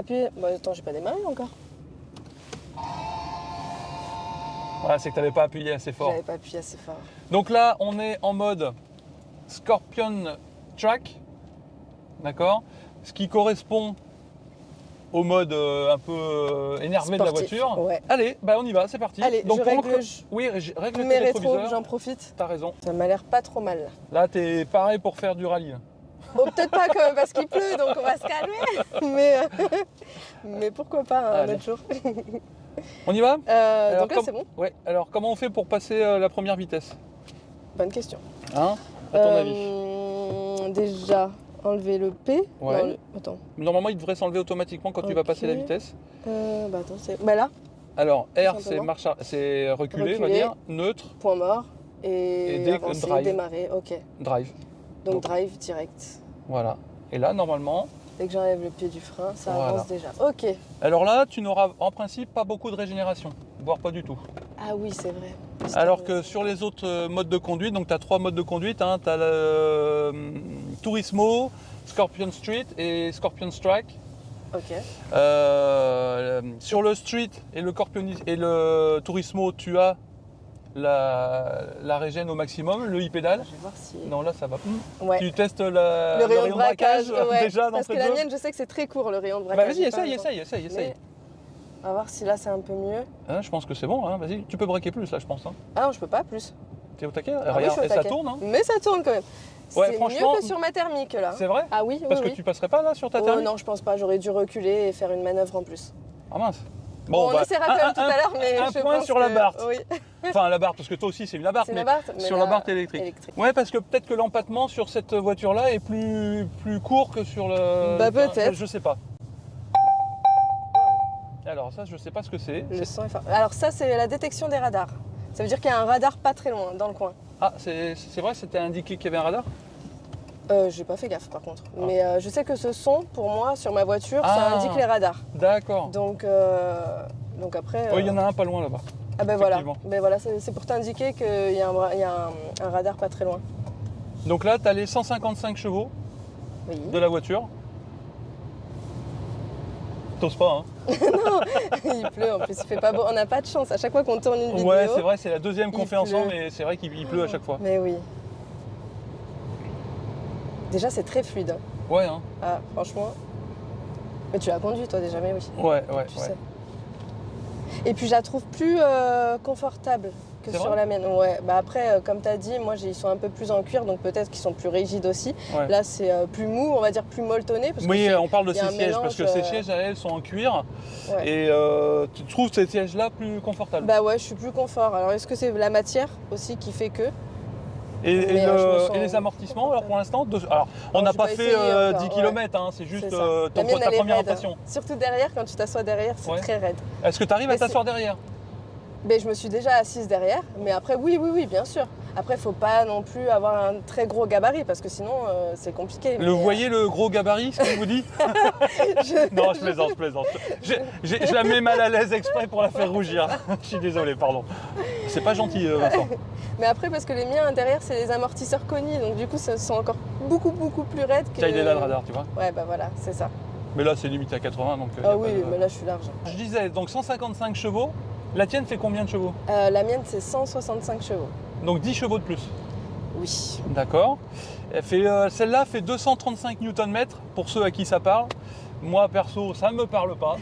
Puis, attends, j'ai pas démarré encore. Voilà, c'est que t'avais pas appuyé assez fort. J'avais pas appuyé assez fort. Donc là, on est en mode Scorpion Track, d'accord? Ce qui correspond au mode un peu énervé sportif de la voiture. Ouais. Allez, on y va, c'est parti. Allez, donc règle mes rétros, j'en profite. T'as raison. Ça m'a l'air pas trop mal. Là, t'es pareil pour faire du rallye. Bon, peut-être pas quand même parce qu'il pleut, donc on va se calmer. Mais pourquoi pas un autre jour. On y va? Donc là, c'est bon. Ouais. Alors, comment on fait pour passer la première vitesse? Bonne question. Hein? À ton avis? Déjà, enlever le P. Ouais. Non, attends. Normalement, il devrait s'enlever automatiquement quand tu vas passer la vitesse. Attends, c'est... là. Alors, R, c'est reculer, on va dire. Neutre. Point mort. Et avancer, drive. Démarrer, ok. Drive. Donc drive direct. Voilà. Et là, normalement... Dès que j'enlève le pied du frein, ça avance déjà. Ok. Alors là, tu n'auras en principe pas beaucoup de régénération, voire pas du tout. Ah oui, c'est vrai. Alors que sur les autres modes de conduite, donc tu as 3 modes de conduite, tu as le Turismo, Scorpion Street et Scorpion Strike. Ok. Sur le Street et le Turismo, tu as la régène au maximum, le e-pédale. Je vais voir si... Non, là ça va. Ouais. Tu testes le rayon de braquage déjà dans parce que la mienne, je sais que c'est très court le rayon de braquage. Vas-y, essaye. Mais on va voir si là c'est un peu mieux. Je pense que c'est bon, hein. Vas-y, tu peux braquer plus là, je pense. Hein. Ah non, je peux pas plus. T'es au taquet? Regarde, et ça tourne, hein. Mais ça tourne quand même. Ouais, c'est mieux que sur ma thermique là. C'est vrai? Ah oui, Parce que tu passerais pas là sur ta thermique? Non, je pense pas. J'aurais dû reculer et faire une manœuvre en plus. Ah mince. Bon, on essaiera quand même tout à l'heure, mais un point sur la Bart. Oui. Enfin, la Bart, parce que toi aussi c'est une Abarth, mais sur la Bart électrique. Ouais, parce que peut-être que l'empattement sur cette voiture-là est plus court que sur le... peut-être. Je sais pas. Alors ça, je sais pas ce que c'est. Le son est fort. Alors ça, c'est la détection des radars. Ça veut dire qu'il y a un radar pas très loin, dans le coin. Ah, c'est vrai, c'était indiqué qu'il y avait un radar? J'ai pas fait gaffe par contre. Mais je sais que ce son, pour moi, sur ma voiture, ça indique les radars. D'accord. Donc après... il y en a un pas loin là-bas. Ah ben voilà, c'est pour t'indiquer qu'il y a un radar pas très loin. Donc là, tu as les 155 chevaux de la voiture. T'oses pas, hein? Non, il pleut en plus, il fait pas beau. On n'a pas de chance, à chaque fois qu'on tourne une vidéo... Ouais, c'est vrai, c'est la deuxième qu'on fait ensemble, mais c'est vrai qu'il pleut à chaque fois. Mais oui. Déjà, c'est très fluide. Hein. Ouais, hein. Ah, franchement. Mais tu l'as conduit, toi, déjà, mais oui. Ouais. Tu sais. Et puis, je la trouve plus confortable que sur la mienne. Ouais. Après, comme tu as dit, moi, ils sont un peu plus en cuir, donc peut-être qu'ils sont plus rigides aussi. Ouais. Là, c'est plus mou, on va dire plus molletonné. Parce que on parle de ces sièges, parce que ces sièges, elles, sont en cuir. Ouais. Et tu trouves ces sièges-là plus confortables? Bah ouais, je suis plus confort. Alors, est-ce que c'est la matière aussi qui fait que... Et les amortissements, alors pour l'instant, on n'a pas fait 10 km, hein, c'est juste ta première impression. Surtout derrière, quand tu t'assois derrière, c'est très raide. Est-ce que tu arrives à t'asseoir derrière? Je me suis déjà assise derrière, mais après, oui, bien sûr. Après, il ne faut pas non plus avoir un très gros gabarit, parce que sinon, c'est compliqué. Vous voyez le gros gabarit, ce qu'on vous dit? Non, je plaisante. Je la mets mal à l'aise exprès pour la faire rougir. Je suis désolé, pardon. C'est pas gentil, Vincent. Mais après, parce que les miens derrière, c'est les amortisseurs Koni, donc du coup, ça sont encore beaucoup plus raides que... Il est là le radar, tu vois? Ouais, voilà, c'est ça. Mais là, c'est limité à 80, donc... Ah oui, mais là, je suis large. Je disais, donc 155 chevaux. La tienne fait combien de chevaux? La mienne, c'est 165 chevaux. Donc 10 chevaux de plus? Oui. D'accord. Celle-là fait 235 Nm pour ceux à qui ça parle. Moi, perso, ça ne me parle pas.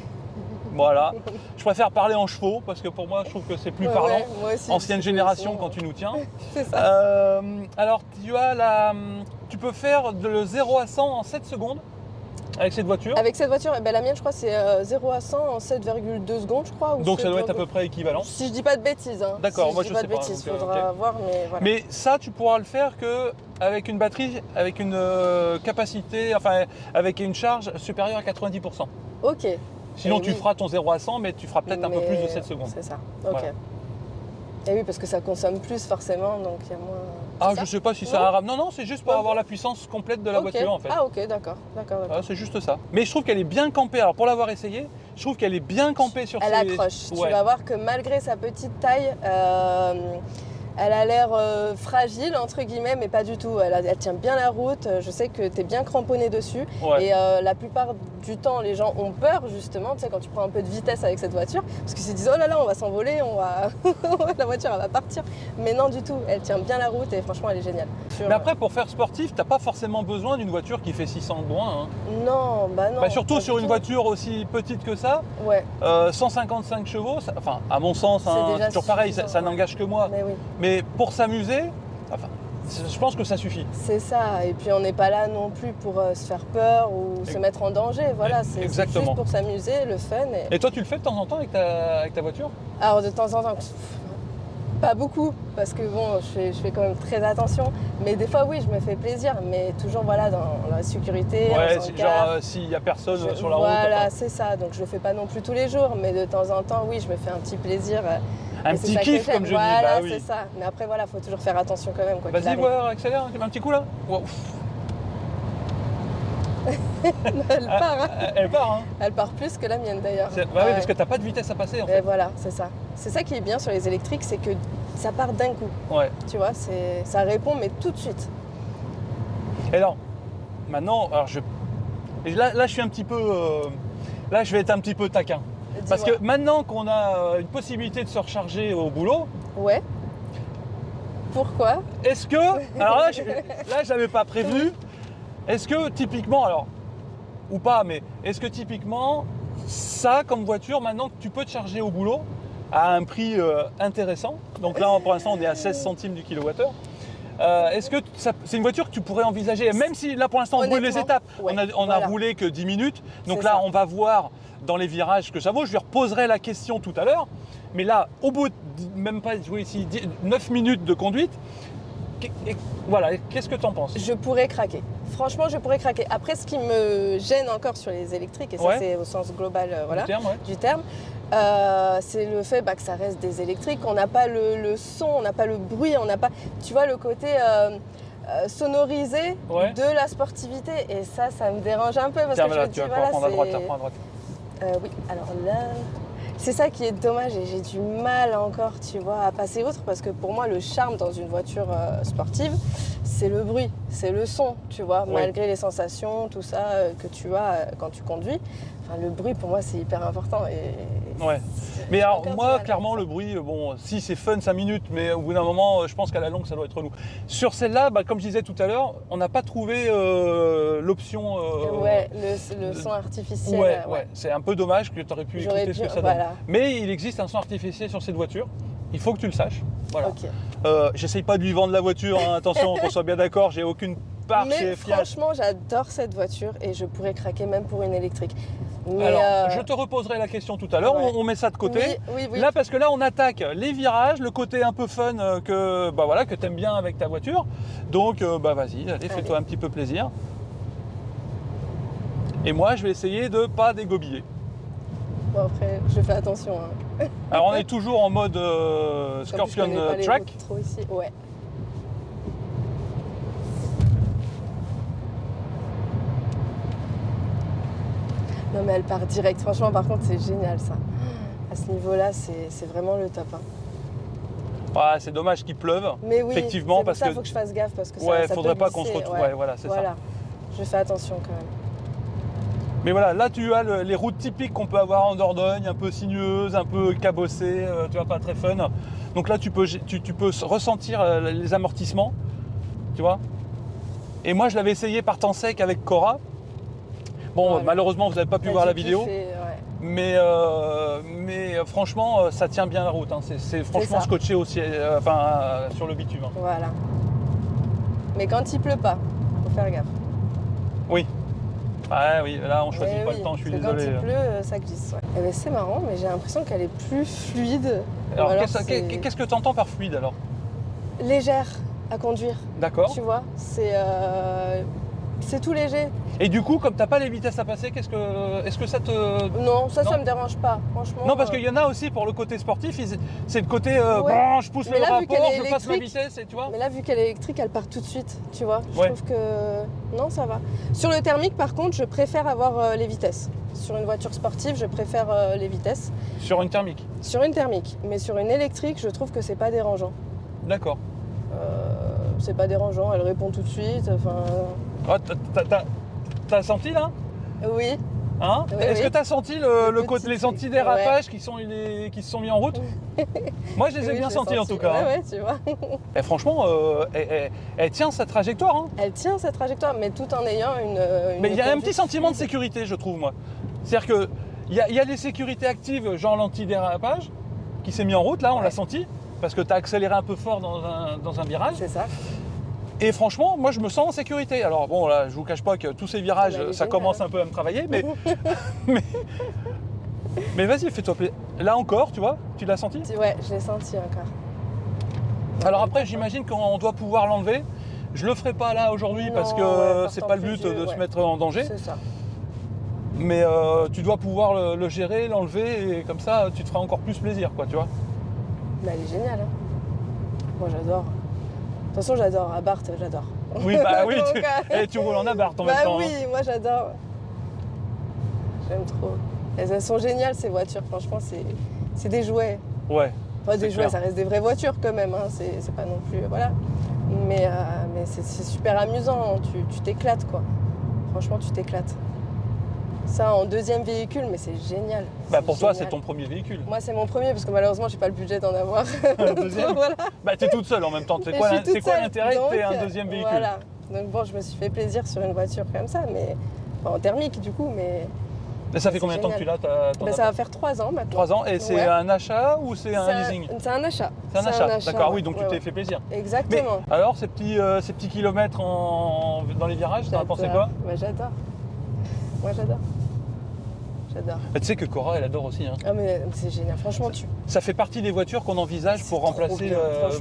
Voilà. Je préfère parler en chevaux parce que pour moi, je trouve que c'est plus parlant. Ouais, moi aussi, Ancienne génération quand tu nous tiens. C'est ça. Alors, tu peux faire de 0 à 100 en 7 secondes avec cette voiture. Avec cette voiture, eh ben, la mienne, je crois, c'est 0 à 100 en 7,2 secondes, je crois. Ou Donc ça doit être à peu près équivalent. Si je dis pas de bêtises. Hein. D'accord, si moi je je dis sais pas de pas. bêtises, Donc, faudra voir, mais voilà. Mais ça, tu pourras le faire qu'avec une batterie, avec une capacité, enfin avec une charge supérieure à 90%. Ok. Sinon, Et tu oui. feras ton 0 à 100, mais tu feras peut-être un peu plus de 7 secondes. C'est ça, ok. Voilà. Et oui, parce que ça consomme plus forcément, donc il y a moins... Ah, C'est je ça sais pas si ça a un RAM. Non, non, c'est juste pour Ouais. avoir la puissance complète de la Ok. voiture en fait. Ah ok, d'accord. Voilà, c'est juste ça. Mais je trouve qu'elle est bien campée. Alors pour l'avoir essayé, je trouve qu'elle est bien campée sur Elle ses... accroche. Ouais. Tu vas voir que malgré sa petite taille, elle a l'air fragile, entre guillemets, mais pas du tout. Elle tient bien la route. Je sais que tu es bien cramponné dessus. Ouais. Et la plupart du temps, les gens ont peur, justement, tu sais, quand tu prends un peu de vitesse avec cette voiture, parce qu'ils se disent, oh là là, on va s'envoler, la voiture, elle va partir. Mais non, du tout. Elle tient bien la route et franchement, elle est géniale. Mais après, pour faire sportif, t'as pas forcément besoin d'une voiture qui fait 600 de moins. Hein. Non, bah non. Bah, surtout pas sur du une tout. voiture aussi petite que ça, Ouais, 155 chevaux, enfin à mon sens, C'est hein, déjà c'est toujours pareil, ça suffisant, ouais. n'engage que moi. mais oui. Mais pour s'amuser, enfin, je pense que ça suffit. C'est ça, et puis on n'est pas là non plus pour se faire peur ou se mettre en danger, voilà, c'est Exactement. juste pour s'amuser, le fun. Et toi, tu le fais de temps en temps avec ta voiture? Alors de temps en temps, pas beaucoup, parce que bon, je fais quand même très attention, mais des fois oui, je me fais plaisir, mais toujours voilà, dans la sécurité, Ouais, on s'en genre gaffe. s'il n'y a personne sur la route. Voilà, enfin, c'est ça, donc je le fais pas non plus tous les jours, mais de temps en temps, oui, je me fais un petit plaisir. un et c'est petit ça que kiff j'aime. comme je dis. Voilà, Bah oui. c'est ça, mais après voilà, faut toujours faire attention quand même. Quoi qu'il Vas-y, arrive. voir, accélère, un petit coup là. Wow. Elle part, hein. Elle part, hein. Elle part plus que la mienne d'ailleurs. Bah oui, Ouais. parce que t'as pas de vitesse à passer en Et fait. voilà, c'est ça. C'est ça qui est bien sur les électriques, c'est que ça part d'un coup. Ouais. Tu vois, ça répond, mais tout de suite. Et alors, maintenant, et là, je suis un petit peu. Là, je vais être un petit peu taquin. Parce que Dis-moi. maintenant qu'on a une possibilité de se recharger au boulot, Ouais. Pourquoi? est-ce que. Alors là, je l'avais pas prévu. Est-ce que typiquement, alors, ou pas, mais est-ce que typiquement, ça comme voiture, maintenant que tu peux te charger au boulot à un prix intéressant, donc là pour l'instant on est à 16 centimes du kilowattheure, est-ce que c'est une voiture que tu pourrais envisager, même si là pour l'instant on brûle les Honnêtement, étapes, ouais, on a voilà. roulé que 10 minutes, donc C'est là ça. on va voir dans les virages ce que ça vaut, je lui reposerai la question tout à l'heure, mais là au bout de même pas jouer ici 9 minutes de conduite, voilà, qu'est-ce que tu en penses? Je pourrais craquer. Franchement, je pourrais craquer. Après, ce qui me gêne encore sur les électriques, et ça Ouais. c'est au sens global voilà, Du terme, ouais. du terme, c'est le fait que ça reste des électriques, on n'a pas le son, on n'a pas le bruit, on n'a pas, tu vois, le côté sonorisé Ouais. de la sportivité. Et ça me dérange un peu parce Tiens, que voilà, je me tu dis, vas voilà, pouvoir prendre à droite, c'est... prends à droite. Oui, alors là, c'est ça qui est dommage et j'ai du mal encore, tu vois, à passer outre parce que pour moi, le charme dans une voiture sportive, c'est le bruit, c'est le son, tu vois, Oui. malgré les sensations, tout ça que tu as quand tu conduis. Enfin, le bruit, pour moi, c'est hyper important. Ouais. Mais alors encore du moi, mal avec clairement, ça. le bruit, bon, si c'est fun 5 minutes, mais au bout d'un moment, je pense qu'à la longue, ça doit être relou. Sur celle-là, comme je disais tout à l'heure, on n'a pas trouvé l'option. Ouais, le son artificiel. Ouais. C'est un peu dommage que tu aurais pu J'aurais écouter ce dû- que ça voilà. donne. Mais il existe un son artificiel sur cette voiture. Il faut que tu le saches. Voilà. Ok. J'essaye pas de lui vendre la voiture, hein, attention, qu'on soit bien d'accord, j'ai aucune part Mais chez Fiat. franchement, j'adore cette voiture et je pourrais craquer même pour une électrique. Mais Alors, je te reposerai la question tout à l'heure, ouais. on met ça de côté. Oui. Là, parce que là, on attaque les virages, le côté un peu fun que tu aimes bien avec ta voiture. Donc, vas-y, allez, fais-toi un petit peu plaisir. Et moi, je vais essayer de pas dégobiller. Bon, après, je fais attention. Hein. Alors, on est toujours en mode Comme Scorpion je connais pas les Track. routes trop ici. Ouais. Non mais elle part direct. Franchement, par contre, c'est génial ça. À ce niveau-là, c'est vraiment le top. Hein. Ouais, c'est dommage qu'il pleuve. Mais oui, effectivement, c'est pour parce ça que qu'il faut que je fasse gaffe parce que ouais, ça faudrait peut pas qu'on se glisser, retrouve. Ouais, voilà, c'est ça. Je fais attention quand même. Mais voilà, là tu as les routes typiques qu'on peut avoir en Dordogne, un peu sinueuses, un peu cabossées, tu vois, pas très fun. Donc là tu peux ressentir les amortissements, tu vois. Et moi je l'avais essayé par temps sec avec Cora. Bon, Voilà. malheureusement vous n'avez pas pu voir la vidéo. Mais franchement, ça tient bien la route. Hein. C'est franchement scotché aussi, sur le bitume. Hein. Voilà. Mais quand il pleut pas, faut faire gaffe. Oui. Ah oui, là on choisit pas le temps, je suis désolé. Quand il pleut, ça glisse. Ouais. Eh ben, c'est marrant, mais j'ai l'impression qu'elle est plus fluide. Alors qu'est-ce que tu entends par fluide alors? Légère à conduire. D'accord. Tu vois, c'est tout léger. Et du coup, comme t'as pas les vitesses à passer, est-ce que ça te... Non, ça me dérange pas, franchement. Non, parce qu'il y en a aussi pour le côté sportif, c'est le côté je pousse le rapport, je passe ma vitesse, et tu vois. Mais là, vu qu'elle est électrique, elle part tout de suite, tu vois. Je Ouais. trouve que non, ça va. Sur le thermique, par contre, je préfère avoir les vitesses. Sur une voiture sportive, je préfère les vitesses. Sur une thermique. Sur une thermique, mais sur une électrique, je trouve que c'est pas dérangeant. D'accord. C'est pas dérangeant, elle répond tout de suite. Enfin. Ah, t'as senti là? Oui. Hein? Oui, Est-ce que t'as senti les antidérapages qui se sont mis en route? Moi, je les ai bien sentis en tout cas. Ouais, hein. ouais, tu vois. Et franchement, elle tient sa trajectoire. Hein. Elle tient sa trajectoire, mais tout en ayant une Mais il y a un petit sentiment de fluide. sécurité, je trouve, moi. C'est-à-dire qu'il y a des sécurités actives, genre l'antidérapage, qui s'est mis en route, là, on l'a senti, parce que tu as accéléré un peu fort dans un virage. C'est ça. Et franchement, moi, je me sens en sécurité. Alors bon, là, je vous cache pas que tous ces virages, ça commence un peu à me travailler, mais mais vas-y, fais-toi plaisir. Là encore, tu vois, tu l'as senti? Ouais, je l'ai senti encore. Alors après, j'imagine qu'on doit pouvoir l'enlever. Je le ferai pas là aujourd'hui parce que c'est pas le but de se mettre en danger. C'est ça. Mais tu dois pouvoir le gérer, l'enlever, et comme ça, tu te feras encore plus plaisir, quoi, tu vois. Mais elle est géniale. Hein. Moi, j'adore. De toute façon, j'adore. Abarth, j'adore. Oui, bah oui, Donc, tu roules en Abarth en même bah temps. oui, Hein. moi, j'adore. J'aime trop. Elles sont géniales, ces voitures. Franchement, c'est des jouets. Ouais. Pas des jouets, clair. ça reste des vraies voitures quand même. Hein. C'est pas non plus... Voilà. Mais c'est super amusant. Tu t'éclates, quoi. Franchement, tu t'éclates. Ça en deuxième véhicule, mais c'est génial. Bah pour toi, c'est ton premier véhicule. Moi, c'est mon premier parce que malheureusement, j'ai pas le budget d'en avoir. Un deuxième. Voilà. Bah t'es toute seule en même temps. C'est quoi l'intérêt que t'aies un deuxième véhicule? Voilà. Donc bon, je me suis fait plaisir sur une voiture comme ça, mais enfin, en thermique du coup, mais. Et ça fait combien de temps que tu l'as? Ça va faire 3 ans maintenant. 3 ans. Et c'est un achat ou c'est un leasing? C'est un achat. C'est un achat. D'accord, oui, donc tu t'es fait plaisir. Exactement. Mais alors ces petits kilomètres dans les virages, t'en as pensé quoi? Bah, j'adore. Moi j'adore. J'adore. Tu sais que Cora, elle adore aussi. Hein. Ah mais c'est génial, franchement ça fait partie des voitures qu'on envisage pour remplacer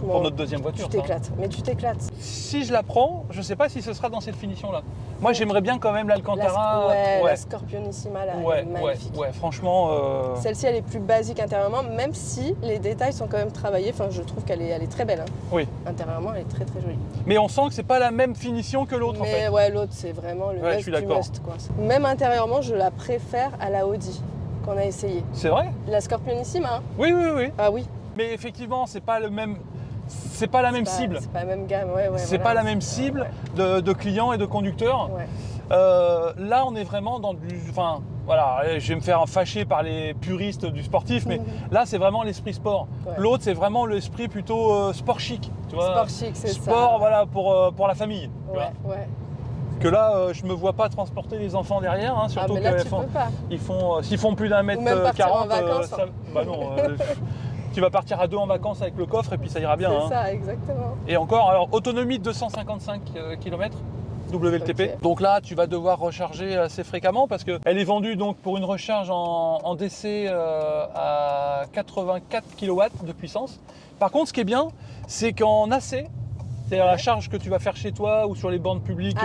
pour notre deuxième voiture. Tu t'éclates, mais tu t'éclates. Si je la prends, je sais pas si ce sera dans cette finition-là. Moi, j'aimerais bien quand même l'Alcantara. La Scorpionissima, là, elle est magnifique. Ouais, franchement. Celle-ci, elle est plus basique intérieurement, même si les détails sont quand même travaillés. Enfin, je trouve qu'elle est très belle. Hein. Oui. Intérieurement, elle est très très jolie. Mais on sent que c'est pas la même finition que l'autre en fait. Mais ouais, l'autre, c'est vraiment le must du must, quoi. Même intérieurement, je la préfère à la Audi qu'on a essayé. C'est vrai? La Scorpionissima, hein. Oui, oui, oui. Ah oui. Mais effectivement, c'est pas le même. C'est pas la même cible. C'est pas la même gamme, ouais. C'est voilà, pas la même cible de clients et de conducteurs. Ouais. Là, on est vraiment dans du. Enfin, voilà, je vais me faire fâcher par les puristes du sportif, mais là, c'est vraiment l'esprit sport. Ouais. L'autre, c'est vraiment l'esprit plutôt sport chic. Tu vois, sport chic, c'est ça. Sport, voilà, pour la famille. Tu vois. Ouais. Que là, je me vois pas transporter les enfants derrière, hein, surtout mais là, tu peux pas. s'ils font plus d'1 mètre Ou même partir 40, en vacances, hein. bah non. Tu vas partir à 2 en vacances avec le coffre et puis ça ira bien. C'est hein. ça, exactement. Et encore, alors autonomie de 255 km WLTP. Okay. Donc là, tu vas devoir recharger assez fréquemment parce qu'elle est vendue donc pour une recharge en DC à 84 kW de puissance. Par contre, ce qui est bien, c'est qu'en AC, c'est-à-dire la charge que tu vas faire chez toi ou sur les bornes publiques,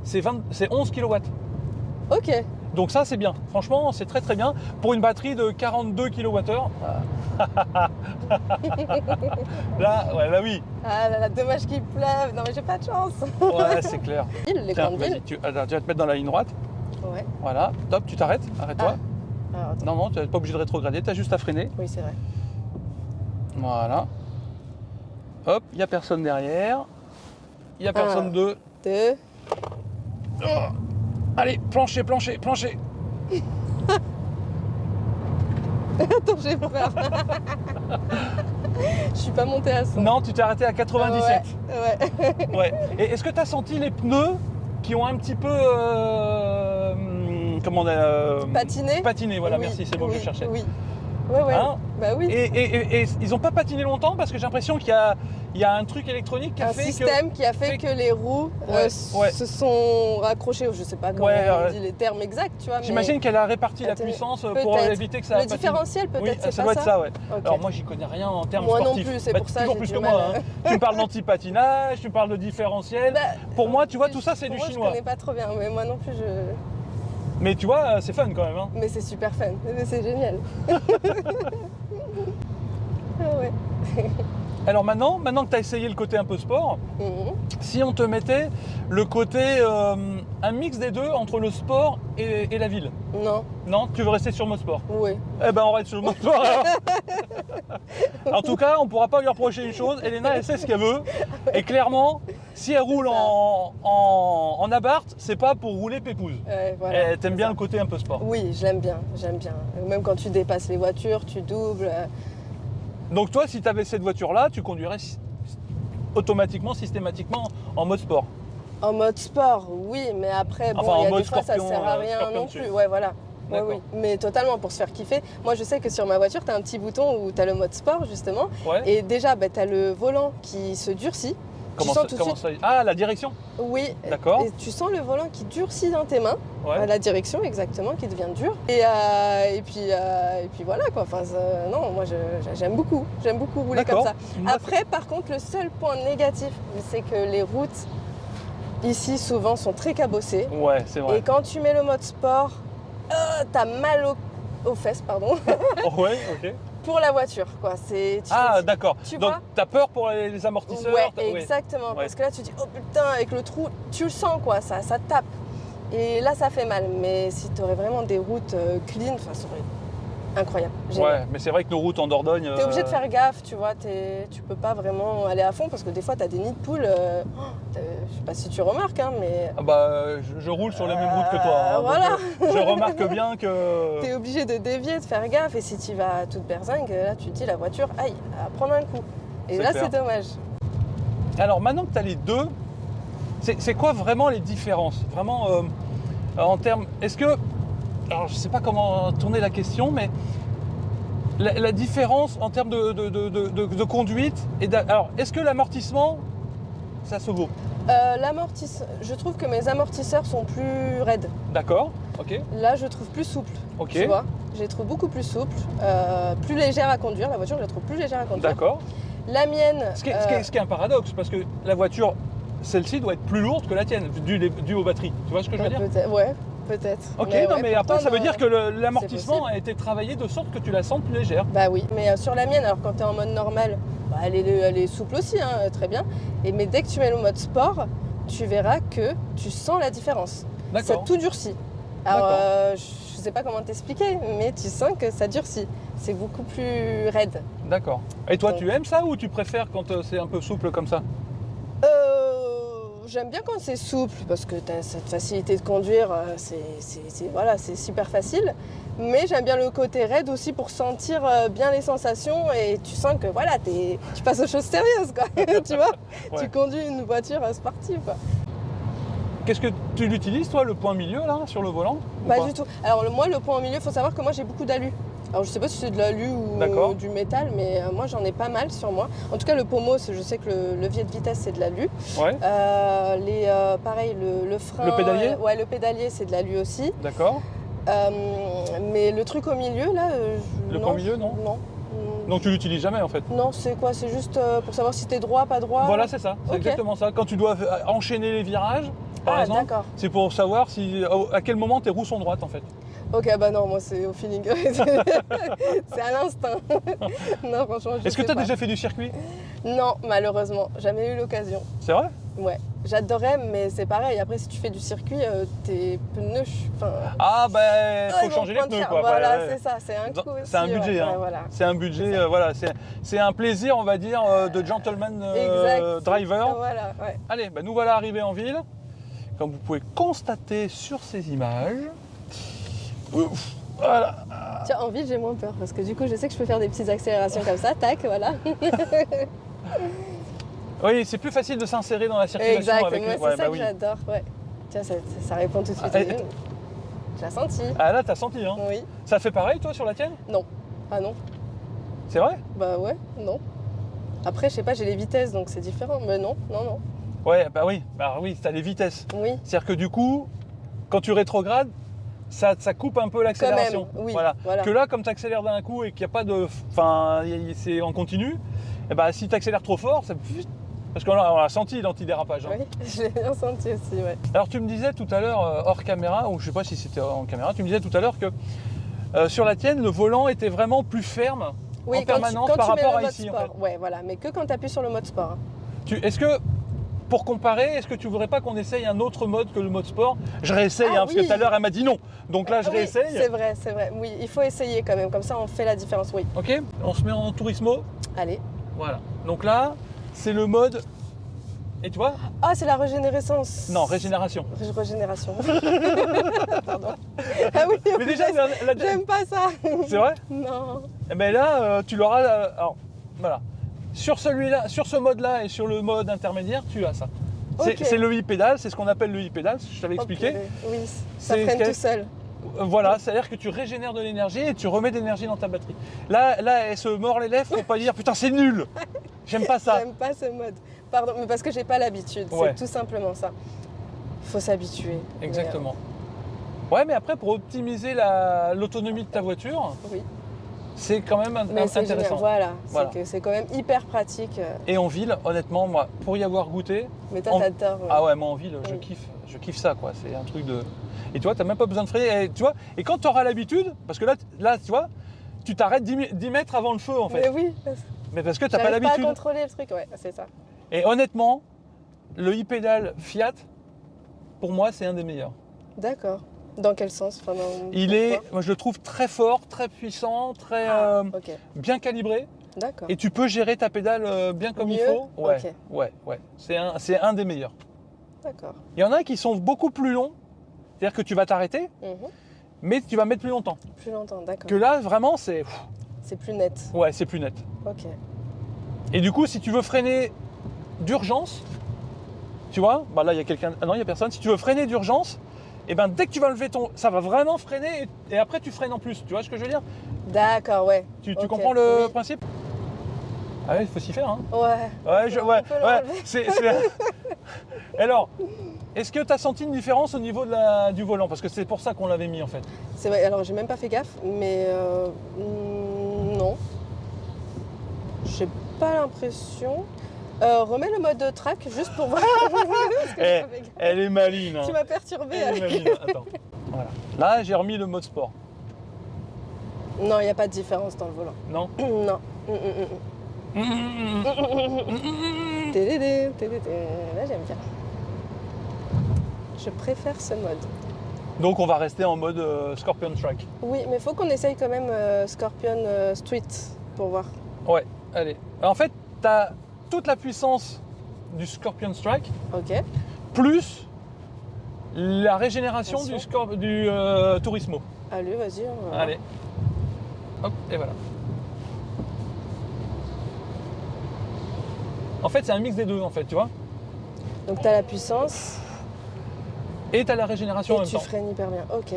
c'est 11 kW. Ok. Donc ça, c'est bien. Franchement, c'est très très bien. Pour une batterie de 42 kWh. Là, oui. Ah là là, dommage qu'il pleuve. Non mais j'ai pas de chance. Ouais, c'est clair. Les Tiens, grandes vas-y, villes. tu vas te mettre dans la ligne droite. Ouais. Voilà, top, tu t'arrêtes, arrête-toi. Alors, attends. Non, tu n'es pas obligé de rétrograder, tu as juste à freiner. Oui, c'est vrai. Voilà. Hop, il n'y a personne derrière. Il n'y a personne de... 2. Allez, plancher. Attends, j'ai peur. Je suis pas montée à 100. Non, tu t'es arrêté à 97. Ouais. Ouais. Et est-ce que tu as senti les pneus qui ont un petit peu comment on a, Patiner. Patiner, voilà, Oui, merci, c'est le mot que je cherchais. Oui. Ouais. Hein Bah oui. Et ils n'ont pas patiné longtemps parce que j'ai l'impression qu'il y a un truc électronique qui a Un fait système qui a fait que les roues Ouais. se sont raccrochées, je sais pas comment on dit les termes exacts, tu vois. J'imagine qu'elle a réparti la puissance pour éviter que ça Le patine. différentiel peut-être, Oui, c'est ça pas doit être ça, ouais. Okay. Alors moi j'y connais rien en termes moi sportifs. Non plus, c'est pour ça toujours j'ai plus du que mal moi. Hein. Tu me parles d'anti-patinage, tu me parles de différentiel. Bah, pour moi, tu vois, tout ça c'est du chinois. Je connais pas trop bien, mais moi non plus Mais tu vois, c'est fun quand même. Hein. Mais c'est super fun, c'est génial. Ah ouais. Alors maintenant que tu as essayé le côté un peu sport, si on te mettait le côté, un mix des deux entre le sport et la ville. Non. Non, tu veux rester sur le mode sport? Oui. Eh ben on reste sur le mode sport alors. En tout cas, on ne pourra pas lui reprocher une chose, Elena elle sait ce qu'elle veut. Et clairement, si elle roule en Abarth, c'est pas pour rouler pépouze. Voilà, t'aimes bien le côté un peu sport. Oui, j'aime bien. Même quand tu dépasses les voitures, tu doubles. Donc toi, si tu avais cette voiture-là, tu conduirais automatiquement, systématiquement en mode sport. En mode sport, oui, mais après, bon, il y a des fois, ça sert à rien non plus. Ouais, voilà. Ouais, oui, mais totalement pour se faire kiffer. Moi, je sais que sur ma voiture, tu as un petit bouton où tu as le mode sport, justement. Ouais. Et déjà, tu as le volant qui se durcit. Comment ça, Ah, la direction? Oui. D'accord. Et tu sens le volant qui durcit dans tes mains. Ouais. La direction, exactement, qui devient dure. Et puis voilà, quoi. Enfin, non, moi, j'aime beaucoup. J'aime beaucoup rouler comme ça. Après, par contre, le seul point négatif, c'est que les routes, ici, souvent, sont très cabossées. Ouais, c'est vrai. Et quand tu mets le mode sport, t'as mal aux fesses, pardon. Ouais, ok. Pour la voiture, quoi. D'accord. Donc, t'as peur pour les amortisseurs? Ouais, exactement. Ouais. Parce que là, tu te dis, oh putain, avec le trou, tu le sens, quoi. Ça tape. Et là, ça fait mal. Mais si t'aurais vraiment des routes clean, ça serait incroyable. Génial. Ouais, mais c'est vrai que nos routes en Dordogne... T'es obligé de faire gaffe, tu vois. Tu peux pas vraiment aller à fond parce que des fois, t'as des nids de poules. Je sais pas si tu remarques, hein, mais... Ah bah, je roule sur les mêmes routes que toi. Hein, voilà. Donc, je remarque bien que... T'es obligé de dévier, de faire gaffe. Et si tu vas à toute berzingue, là, tu te dis, la voiture, aïe, elle va prendre un coup. Et là, c'est dommage. Alors, maintenant que t'as les deux, c'est quoi vraiment les différences? Vraiment, en termes... Est-ce que... Alors, je sais pas comment tourner la question, mais... La différence en termes de conduite... Alors, est-ce que l'amortissement, ça se vaut? Je trouve que mes amortisseurs sont plus raides. D'accord, ok. Là, je trouve plus souple. Ok. Tu vois, je les trouve beaucoup plus souples, plus légères à conduire. La voiture, je la trouve plus légère à conduire. D'accord. La mienne... Ce qui est un paradoxe, parce que la voiture, celle-ci doit être plus lourde que la tienne, due aux batteries. Tu vois ce que je veux dire? Ouais, peut-être. Ok, mais après, ça veut dire que l'amortissement a été travaillé de sorte que tu la sens plus légère. Bah oui, mais sur la mienne, alors quand tu es en mode normal, elle est souple aussi, hein, très bien. Mais dès que tu mets le mode sport, tu verras que tu sens la différence. Ça tout durcit. Alors, je sais pas comment t'expliquer, mais tu sens que ça durcit. C'est beaucoup plus raide. D'accord. Et toi, tu aimes ça ou tu préfères quand c'est un peu souple comme ça? J'aime bien quand c'est souple parce que tu as cette facilité de conduire, c'est super facile. Mais j'aime bien le côté raide aussi pour sentir bien les sensations et tu sens que voilà, tu passes aux choses sérieuses, quoi. Tu vois, ouais. Tu conduis une voiture sportive, quoi. Qu'est-ce que tu l'utilises, toi, le point milieu, là, sur le volant? Pas du tout. Alors, moi, le point au milieu, il faut savoir que moi, j'ai beaucoup d'alu. Alors, je sais pas si c'est de l'alu ou du métal, mais moi, j'en ai pas mal sur moi. En tout cas, le pommeau, je sais que le levier de vitesse, c'est de l'alu. Ouais. Pareil, le frein... Le pédalier? Ouais, le pédalier, c'est de l'alu aussi. D'accord. Mais le truc au milieu, là... point au milieu, non? Non. Donc tu l'utilises jamais en fait? Non, c'est quoi? C'est juste pour savoir si t'es droit, pas droit? Voilà, c'est ça. C'est exactement ça. Quand tu dois enchaîner les virages, par exemple, c'est pour savoir à quel moment tes roues sont droites en fait. Ok, bah non, moi c'est au feeling. C'est à l'instinct. Non, franchement, Est-ce que tu as déjà fait du circuit? Non, malheureusement, jamais eu l'occasion. C'est vrai? Ouais, j'adorais, mais c'est pareil. Après, si tu fais du circuit, tes pneus. Faut changer les pneus, quoi. Voilà, c'est ça, c'est un coût aussi. C'est un budget, hein. Voilà. C'est un budget, voilà. C'est un plaisir, on va dire, de gentleman driver. Voilà, ouais. Allez, nous voilà arrivés en ville. Comme vous pouvez constater sur ces images. Voilà. Tiens, en ville, j'ai moins peur parce que du coup, je sais que je peux faire des petites accélérations comme ça, tac, voilà. Oui, c'est plus facile de s'insérer dans la circulation. Exactement, c'est ça que j'adore. Ouais. Tiens, ça répond tout de suite. J'ai senti. Ah là, t'as senti, hein? Oui. Ça fait pareil, toi, sur la tienne? Non. Ah non. C'est vrai? Bah ouais, non. Après, je sais pas, j'ai les vitesses, donc c'est différent. Mais non, non, non. Ouais, bah oui, t'as les vitesses. Oui. C'est-à-dire que du coup, quand tu rétrogrades, ça coupe un peu l'accélération. Quand même, oui, Voilà. voilà. Que là, comme tu accélères d'un coup et qu'il n'y a pas de. Enfin, c'est en continu, et bah si tu accélères trop fort, ça. Parce qu'on l'a senti l'antidérapage. Hein. Oui, je l'ai bien senti aussi, ouais. Alors tu me disais tout à l'heure, hors caméra, ou je sais pas si c'était en caméra, tu me disais tout à l'heure que sur la tienne, le volant était vraiment plus ferme Oui, en permanence quand par tu mets rapport le à mode ici. sport. En fait. Ouais, voilà, mais que quand tu appuies sur le mode sport. Est-ce que, pour comparer, est-ce que tu voudrais pas qu'on essaye un autre mode que le mode sport? Je réessaye, parce que tout à l'heure elle m'a dit non. Donc là je réessaye. C'est vrai, c'est vrai. Oui, il faut essayer quand même, comme ça on fait la différence, oui. Ok, on se met en Turismo. Allez. Voilà. Donc là, c'est le mode. Et tu vois? Ah, c'est la régénérescence. Non, régénération. Régénération. Pardon. Ah oui, Mais déjà, j'aime pas ça. C'est vrai? Non. Et bien là, tu l'auras. Alors, voilà. Sur celui-là, sur ce mode-là et sur le mode intermédiaire, tu as ça. C'est le e-pédale, c'est ce qu'on appelle le e-pédale, je t'avais expliqué. Oui, ça freine tout seul. Voilà, c'est-à-dire que tu régénères de l'énergie et tu remets de l'énergie dans ta batterie. Là, elle se mord les lèvres pour pas dire putain c'est nul. J'aime pas ça. J'aime pas ce mode. Pardon, mais parce que j'ai pas l'habitude. Ouais. C'est tout simplement ça. Faut s'habituer. Exactement. Ouais, mais après pour optimiser l'autonomie de ta voiture, oui. C'est quand même intéressant. Génial. Voilà. C'est quand même hyper pratique. Et en ville, honnêtement, moi, pour y avoir goûté. Mais toi, t'adores. Ah ouais, moi en ville, je kiffe ça, quoi. C'est un truc de. Et tu vois, t'as même pas besoin de freiner. Et, tu vois, et quand tu auras l'habitude, parce que là, tu vois, tu t'arrêtes 10 mètres avant le feu, en fait. Mais oui. Mais parce que t'as pas l'habitude. Pas à contrôler le truc, ouais, c'est ça. Et honnêtement, le e-pédale Fiat, pour moi, c'est un des meilleurs. D'accord. Dans quel sens? Moi je le trouve très fort, très puissant, très bien calibré. D'accord. Et tu peux gérer ta pédale bien comme il faut. Ouais, okay. ouais. C'est un des meilleurs. D'accord. Il y en a qui sont beaucoup plus longs, c'est-à-dire que tu vas t'arrêter, mais tu vas mettre plus longtemps. Plus longtemps, d'accord. Que là, vraiment, c'est... C'est plus net. Ouais, c'est plus net. Ok. Et du coup, si tu veux freiner d'urgence, tu vois, bah là, il y a quelqu'un... Ah non, il n'y a personne. Si tu veux freiner d'urgence, et ben dès que tu vas lever ça va vraiment freiner et après tu freines en plus. Tu vois ce que je veux dire? D'accord, ouais. Tu comprends le principe? Ah ouais, il faut s'y faire, hein? Ouais. Alors, est-ce que tu as senti une différence au niveau du volant? Parce que c'est pour ça qu'on l'avait mis en fait. C'est vrai, alors j'ai même pas fait gaffe, mais non. J'ai pas l'impression. Remets le mode track juste pour voir. Elle est maligne. Hein. Tu m'as perturbée. Elle est maligne. Attends. Voilà. Là, j'ai remis le mode sport. Non, il n'y a pas de différence dans le volant. Non. Non. Là, j'aime bien. Je préfère ce mode. Donc, on va rester en mode Scorpion Track. Oui, mais il faut qu'on essaye quand même Scorpion Street pour voir. Ouais, allez. En fait, tu as toute la puissance du Scorpion Strike, plus la régénération du Turismo. Allez, vas-y. Allez. Hop, et voilà. En fait, c'est un mix des deux, en fait, tu vois. Donc, tu as la puissance. Et tu as la régénération en même temps. Et tu freines hyper bien, ok.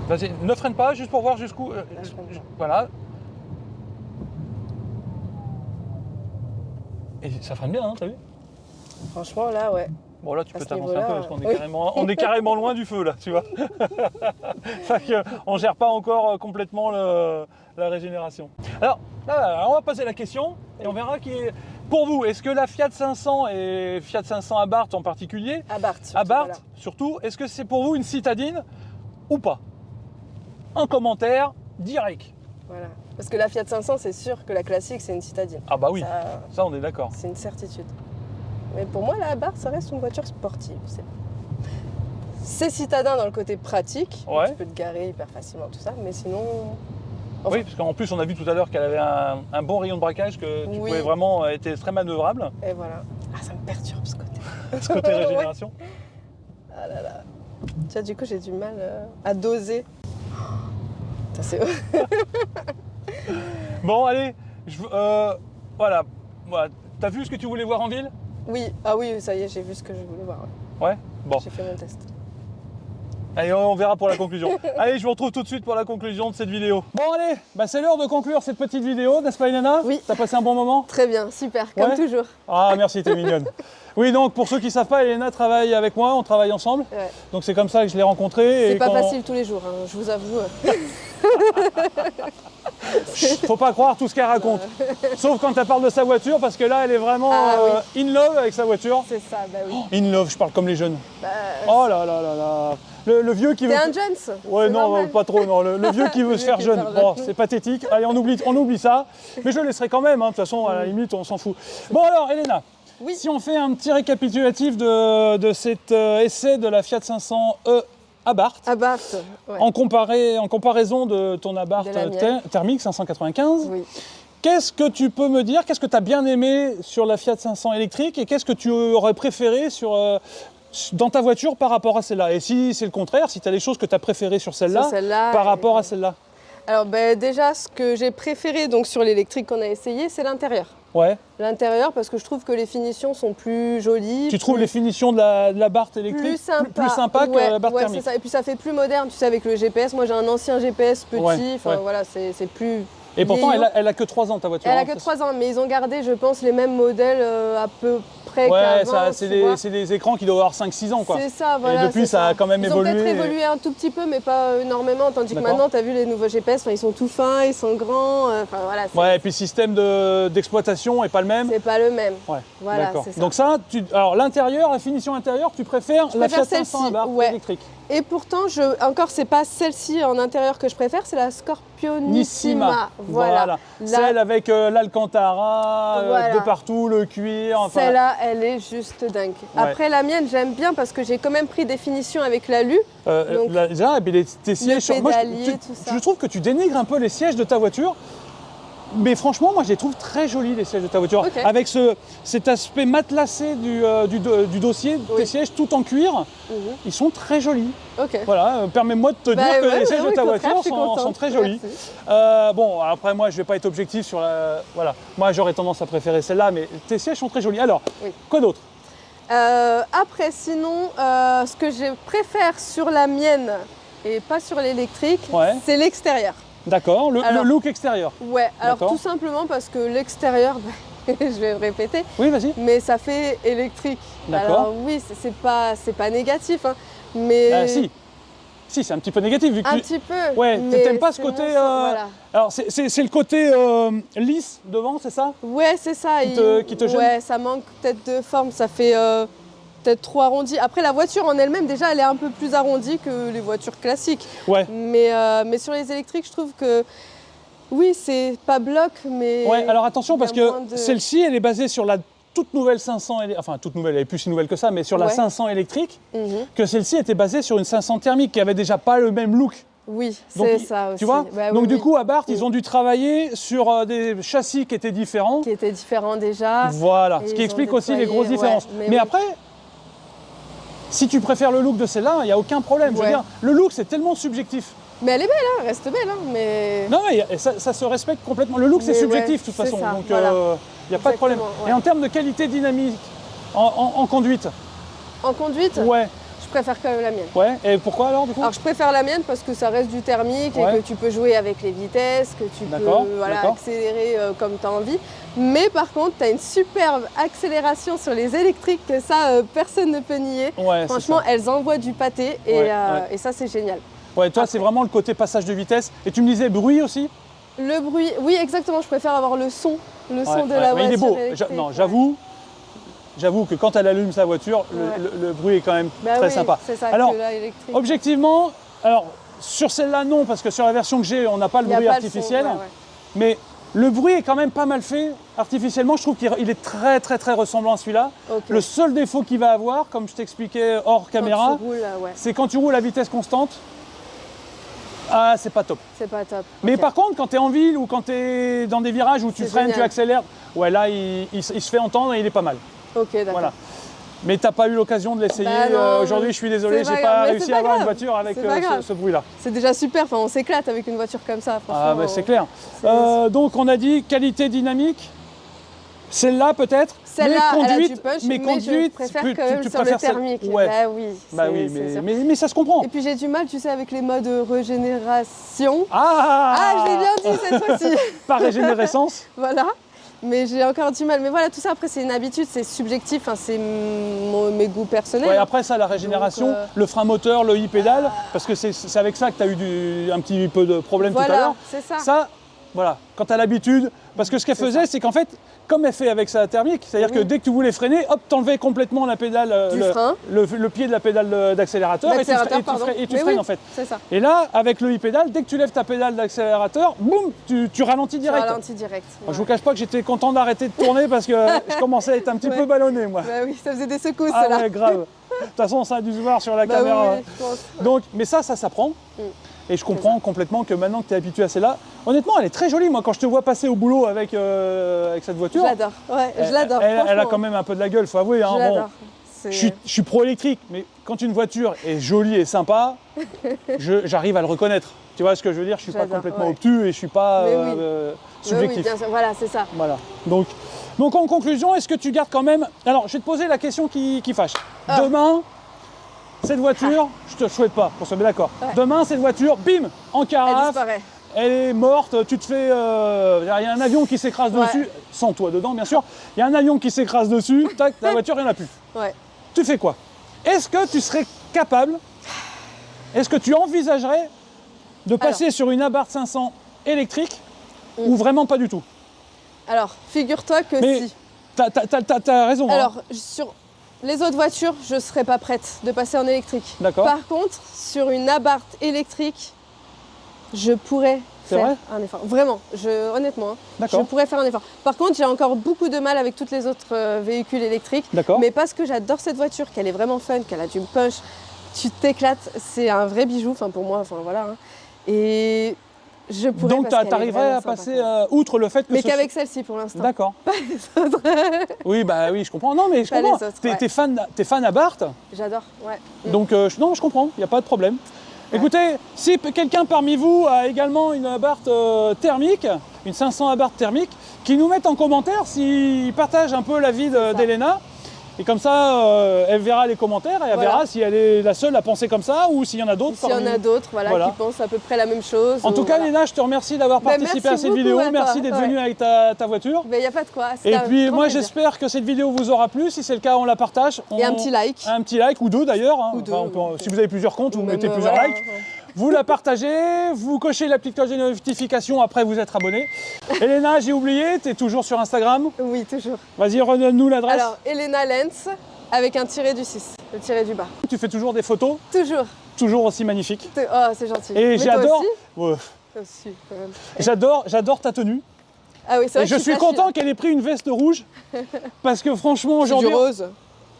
Vas-y, ne freine pas, juste pour voir jusqu'où... Là, je freine pas. Voilà. Et ça freine bien, hein, t'as vu? Franchement, là, ouais. Bon, là, tu peux t'avancer un peu parce qu'on est carrément loin du feu, là, tu vois. On ne gère pas encore complètement la régénération. Alors, là, on va poser la question et on verra qui est... Pour vous, est-ce que la Fiat 500 et Fiat 500 Abarth en particulier, Abarth surtout, est-ce que c'est pour vous une citadine ou pas? Un commentaire direct. Voilà. Parce que la Fiat 500, c'est sûr que la classique, c'est une citadine. Ah bah oui, ça on est d'accord. C'est une certitude. Mais pour moi, la Abarth, ça reste une voiture sportive. C'est citadin dans le côté pratique. Ouais. Tu peux te garer hyper facilement, tout ça. Mais sinon... Oui, parce qu'en plus, on a vu tout à l'heure qu'elle avait un bon rayon de braquage, que tu pouvais vraiment être très manœuvrable. Et voilà. Ah, ça me perturbe ce côté. Ce côté régénération. Ah là là. Tu vois, du coup, j'ai du mal à doser. Ça, c'est... Bon, allez. Voilà. T'as vu ce que tu voulais voir en ville? Oui. Ah oui, ça y est, j'ai vu ce que je voulais voir. Ouais. Bon. J'ai fait mon test. Allez, on verra pour la conclusion. Allez, je vous retrouve tout de suite pour la conclusion de cette vidéo. Bon, allez, bah, c'est l'heure de conclure cette petite vidéo, n'est-ce pas, Elena? Oui. T'as passé un bon moment? Très bien, super, comme Ouais. toujours. Ah, merci, t'es mignonne. Oui, donc pour ceux qui ne savent pas, Elena travaille avec moi, on travaille ensemble. Ouais. Donc c'est comme ça que je l'ai rencontrée. C'est et pas quand- facile tous les jours, hein, je vous avoue. Faut pas croire tout ce qu'elle raconte. Sauf quand elle parle de sa voiture, parce que là, elle est vraiment Ah, in love avec sa voiture. C'est ça, bah oui. In love, je parle comme les jeunes. Bah, Oh là là là là. Le vieux qui veut. t'es un Jones. Ouais, c'est non, normal. pas trop, non. Le vieux qui veut Le se vieux faire qui veut jeune. faire Bon, jeune. c'est pathétique. Allez, on oublie ça. Mais je le laisserai quand même, hein. De toute façon, à la limite, on s'en fout. Bon, alors, Elena, Oui. si on fait un petit récapitulatif de cet essai de la Fiat 500e Abarth, Abarth, ouais. en comparaison de ton Abarth De la mienne. thermique 595, Oui. qu'est-ce que tu peux me dire? Qu'est-ce que tu as bien aimé sur la Fiat 500 électrique et qu'est-ce que tu aurais préféré dans ta voiture par rapport à celle-là? Et si c'est le contraire, si tu as des choses que tu as préférées sur celle-là Sur celle-là, par et- rapport à celle-là? Alors bah, déjà, ce que j'ai préféré donc, sur l'électrique qu'on a essayé, c'est l'intérieur. Ouais. L'intérieur, parce que je trouve que les finitions sont plus jolies. Tu trouves plus- les finitions de la Barth électrique plus sympa, plus sympa que la Barth ouais, thermique? c'est ça. Et puis ça fait plus moderne, tu sais, avec le GPS. Moi, j'ai un ancien GPS petit, Ouais, enfin ouais. voilà, c'est plus. Et pourtant, vieillot. elle a que 3 ans ta voiture. Elle a hein, que ça, 3 ans, mais ils ont gardé, je pense, les mêmes modèles à peu près Ouais, qu'avant. ça, tu c'est vois. des écrans qui doivent avoir 5-6 ans, quoi. C'est ça, voilà. Et depuis, c'est ça a quand même ils évolué. Ils ont peut-être évolué un tout petit peu, mais pas énormément. Tandis que D'accord. maintenant, tu as vu les nouveaux GPS, enfin, ils sont tout fins, ils sont grands. Enfin voilà, Ouais, et puis le système d'exploitation est pas le même. c'est pas le même. Ouais, Voilà, d'accord. c'est ça. Donc ça, alors l'intérieur, la finition intérieure, tu préfères la préfère Fiat 500 celle-ci, Abarth ouais. électrique? Et pourtant, encore, c'est pas celle-ci en intérieur que je préfère, c'est la Scorpionissima. Voilà. Là, Celle avec l'Alcantara, Voilà. de partout, le cuir, enfin... celle-là, elle est juste dingue. Après, la mienne, j'aime bien parce que j'ai quand même pris des finitions avec l'alu. Donc, déjà, et puis tes sièges... Moi, pédalier, tout ça. je trouve que tu dénigres un peu les sièges de ta voiture. Mais franchement, moi, je les trouve très jolis, les sièges de ta voiture. Ok. Avec cet aspect matelassé du dossier, Oui. tes sièges tout en cuir, Mhm. ils sont très jolis. Ok. Voilà, permets-moi de te Bah dire que ouais, les sièges ouais, de ta au contraire, voiture je suis sont contente. très jolis. Merci. Bon, après, moi, je vais pas être objectif sur la... Voilà, moi, j'aurais tendance à préférer celle-là, mais tes sièges sont très jolis. Alors, Oui. quoi d'autre? Après, sinon, ce que je préfère sur la mienne et pas sur l'électrique, Ouais. c'est l'extérieur. D'accord, le Alors- look extérieur. Ouais, alors D'accord. tout simplement parce que l'extérieur, je vais me répéter, Oui, vas-y. mais ça fait électrique. D'accord. Alors oui, c'est pas négatif, hein, mais Si, c'est un petit peu négatif, vu que un tu... petit peu. Ouais, mais t'aimes pas ce c'est côté... mon sens, voilà. Alors, c'est le côté lisse devant, c'est ça? Ouais, c'est ça. Qui te gêne. Ouais, ça manque peut-être de forme, ça fait peut-être trop arrondi. Après, la voiture en elle-même, déjà, elle est un peu plus arrondie que les voitures classiques. Ouais. Mais sur les électriques, je trouve que oui, c'est pas bloc, mais. Ouais, alors attention, il y a parce que moins de- celle-ci, elle est basée sur la toute nouvelle 500, enfin toute nouvelle, elle est plus si nouvelle que ça, mais sur la Ouais. 500 électrique, Mhm. que celle-ci était basée sur une 500 thermique qui avait déjà pas le même look. Oui, Donc, c'est ça aussi. Tu vois? Bah Donc oui, du oui. coup, à Abarth, Oui. ils ont dû travailler sur des châssis qui étaient différents. Qui était différent déjà. Voilà, Et ce ils qui ont explique aussi les déployé, grosses différences. ouais, mais mais oui. après, si tu préfères le look de celle-là, il n'y a aucun problème. Je veux Ouais. dire, le look, c'est tellement subjectif. Mais elle est belle, hein, elle reste belle, hein, mais. Non, mais ça se respecte complètement. Le look, c'est Mais subjectif ouais, de toute c'est façon. ça, Donc, voilà. il n'y a pas de problème. Exactement, ouais. Et en termes de qualité dynamique, en conduite, En conduite, ouais, je préfère quand même la mienne. ouais. Et pourquoi alors, du coup? Alors je préfère la mienne parce que ça reste du thermique Ouais. et que tu peux jouer avec les vitesses, que tu peux D'accord, voilà, d'accord. accélérer comme tu as envie. Mais par contre, tu as une superbe accélération sur les électriques que ça, personne ne peut nier. Ouais, c'est Franchement, ça. elles envoient du pâté et, Ouais, ouais. et ça, c'est génial. Ouais, toi, c'est vraiment le côté passage de vitesse. Et tu me disais bruit aussi? Le bruit, oui, exactement, je préfère avoir le son de Ouais, la ouais. voiture. Mais il est beau. électrique, Non, ouais. j'avoue que quand elle allume sa voiture, Ouais. le bruit est quand même Bah très oui, sympa. c'est ça Alors, que là, électrique. objectivement, alors sur celle-là non, parce que sur la version que j'ai, on n'a pas le Il y a bruit pas le son, artificiel. ouais, ouais. Mais le bruit est quand même pas mal fait artificiellement. Je trouve qu'il est très très très ressemblant à celui-là. Ok. Le seul défaut qu'il va avoir, comme je t'expliquais hors caméra, Quand tu roules, ouais, c'est quand tu roules à vitesse constante. Ah, c'est pas top. c'est pas top. Mais Ok. par contre, quand tu es en ville ou quand tu es dans des virages où tu C'est freines, tu génial. accélères, ouais, là, il se fait entendre et il est pas mal. Ok, d'accord. Voilà. Mais t'as pas eu l'occasion de l'essayer. Bah non, Aujourd'hui, je suis désolé, c'est j'ai pas pas grave, mais réussi c'est à pas avoir une grave. voiture avec C'est pas grave. ce bruit-là. C'est déjà super, enfin, on s'éclate avec une voiture comme ça, franchement. Ah, bah, c'est clair. c'est- Donc, on a dit qualité dynamique. Celle-là, peut-être. Celle-là, elle a conduite, du punch, mais je conduite, préfère tu quand même sur le préfères celle- thermique. Ouais. Bah oui, Bah oui, c'est sûr. mais ça se comprend. Et puis j'ai du mal, tu sais, avec les modes régénération. Ah, Ah, je l'ai bien dit cette fois-ci. Pas régénérescence. Voilà. Mais j'ai encore du mal. Mais voilà, tout ça, après, c'est une habitude, c'est subjectif, hein, c'est mes goûts personnels. Ouais, après ça, la régénération, Donc, le frein moteur, le e-pédale, parce que c'est avec ça que tu as eu un petit peu de problème tout à Voilà, l'heure. c'est ça. Ça, voilà, quand tu as l'habitude, parce que ce qu'elle faisait, c'est qu'en fait, comme elle fait avec sa thermique, c'est-à-dire que dès que tu voulais freiner, hop, t'enlevais complètement la pédale, Du frein. le pied de la pédale d'accélérateur et tu freines en fait. C'est ça. Et là, avec le e-pédale, dès que tu lèves ta pédale d'accélérateur, boum, tu ralentis direct. Tu ralentis direct. Moi, je vous cache pas que j'étais content d'arrêter de tourner parce que je commençais à être un petit peu ballonné, moi. Bah oui, ça faisait des secousses Ah là. ouais, grave. De toute façon, ça a dû se voir sur la Bah caméra. oui, je pense. Donc, mais ça s'apprend. Et je comprends complètement que maintenant que tu es habitué à celle-là, honnêtement, elle est très jolie. Moi, quand je te vois passer au boulot avec cette voiture, Je l'adore. Ouais, je l'adore. elle a franchement. quand même un peu de la gueule, faut avouer. Hein. Je Bon, l'adore. je suis pro-électrique, mais quand une voiture est jolie et sympa, j'arrive à le reconnaître. Tu vois ce que je veux dire? Je suis pas J'adore, complètement ouais. obtus et je suis pas Mais oui. subjectif. Oui, bien sûr. Voilà, c'est ça. Voilà. Donc en conclusion, est-ce que tu gardes quand même... Alors, je vais te poser la question qui fâche. Demain, cette voiture, je te souhaite pas, pour se mettre d'accord. Ouais. Demain, cette voiture, bim, en Elle carafe, disparaît. elle est morte, tu te fais... Il y a un avion qui s'écrase dessus, sans toi dedans, bien sûr. Il y a un avion qui s'écrase dessus, tac, la voiture, il n'y en a plus. Ouais. Tu fais quoi? Est-ce que tu serais capable, est-ce que tu envisagerais de passer sur une Abarth 500 électrique ou vraiment pas du tout? Alors, figure-toi que Mais si. t'as raison. hein. Alors, sur les autres voitures, je ne serais pas prête de passer en électrique. D'accord. Par contre, sur une Abarth électrique, je pourrais C'est faire vrai un effort. Vraiment, honnêtement, hein, je D'accord. pourrais faire un effort. Par contre, j'ai encore beaucoup de mal avec tous les autres véhicules électriques. D'accord. Mais parce que j'adore cette voiture, qu'elle est vraiment fun, qu'elle a du punch, tu t'éclates, c'est un vrai bijou, enfin pour moi, enfin voilà. hein. Et je pourrais. Donc parce qu'elle est t'arriverais vraiment à sympa, passer quoi. outre le fait que Mais ce qu'avec celle-ci pour l'instant. D'accord. Pas les autres. Oui, bah oui, je comprends. Non, mais je Pas les comprends. autres, T'es ouais. fan Abarth, J'adore, ouais. donc non, je comprends. Il n'y a pas de problème. Écoutez, si quelqu'un parmi vous a également une Abarth thermique, une 500 Abarth thermique, qui nous mette en commentaire s'il partage un peu l'avis d'Elena. Et comme ça, elle verra les commentaires et elle verra si elle est la seule à penser comme ça ou s'il y en a d'autres. S'il y en a d'autres voilà, qui pensent à peu près la même chose. En tout cas, voilà. Elena, je te remercie d'avoir participé à cette beaucoup vidéo. à toi. Merci d'être venue avec ta voiture. Il n'y a pas de quoi. Et puis moi, j'espère que cette vidéo vous aura plu. Si c'est le cas, on la partage. Et un petit like. Un petit like ou deux d'ailleurs. hein. Ou deux, si vous avez plusieurs comptes, vous Ou mettez même, plusieurs voilà, likes. Vous la partagez, vous cochez la petite cloche de notification, après vous êtes abonné. Elena, j'ai oublié, tu es toujours sur Instagram. Oui, toujours. Vas-y, redonne-nous l'adresse. Alors, Elena Lenz, avec un tiré du 6, le tiré du bas. Tu fais toujours des photos, Toujours. toujours aussi magnifiques. Oh, c'est gentil. Et Mais toi j'adore. aussi Ouais. Toi aussi, quand même. J'adore ta tenue. Ah oui, c'est vrai Et je suis content qu'elle ait pris une veste rouge. Parce que franchement, C'est du aujourd'hui. rose.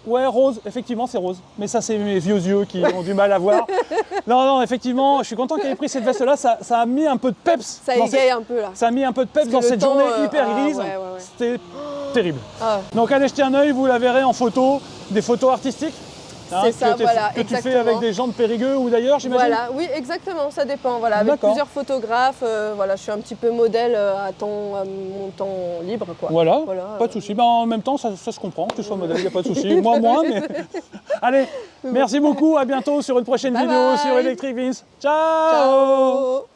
Ouais, rose, effectivement, c'est rose. Mais ça, c'est mes vieux yeux qui ont du mal à voir. Non, effectivement, je suis content qu'elle ait pris cette veste-là. Ça a mis un peu de peps. Ça égaye un peu là. Ça a mis un peu de peps dans que le cette temps, journée hyper grise. ouais. C'était terrible. Ah. Donc, allez jeter un œil, vous la verrez en photo, des photos artistiques. C'est ça, voilà, que tu fais exactement. avec des gens de Périgueux ou d'ailleurs, j'imagine. Voilà, oui, exactement, ça dépend. Voilà, avec D'accord. plusieurs photographes, voilà, je suis un petit peu modèle à mon temps libre, quoi. Voilà, pas de souci. Ben, en même temps, ça se comprend que tu sois modèle, il n'y a pas de souci. Moi, moins, mais. Allez, merci beaucoup, à bientôt sur une prochaine Bye vidéo bye. sur Electric Vince. Ciao. Ciao.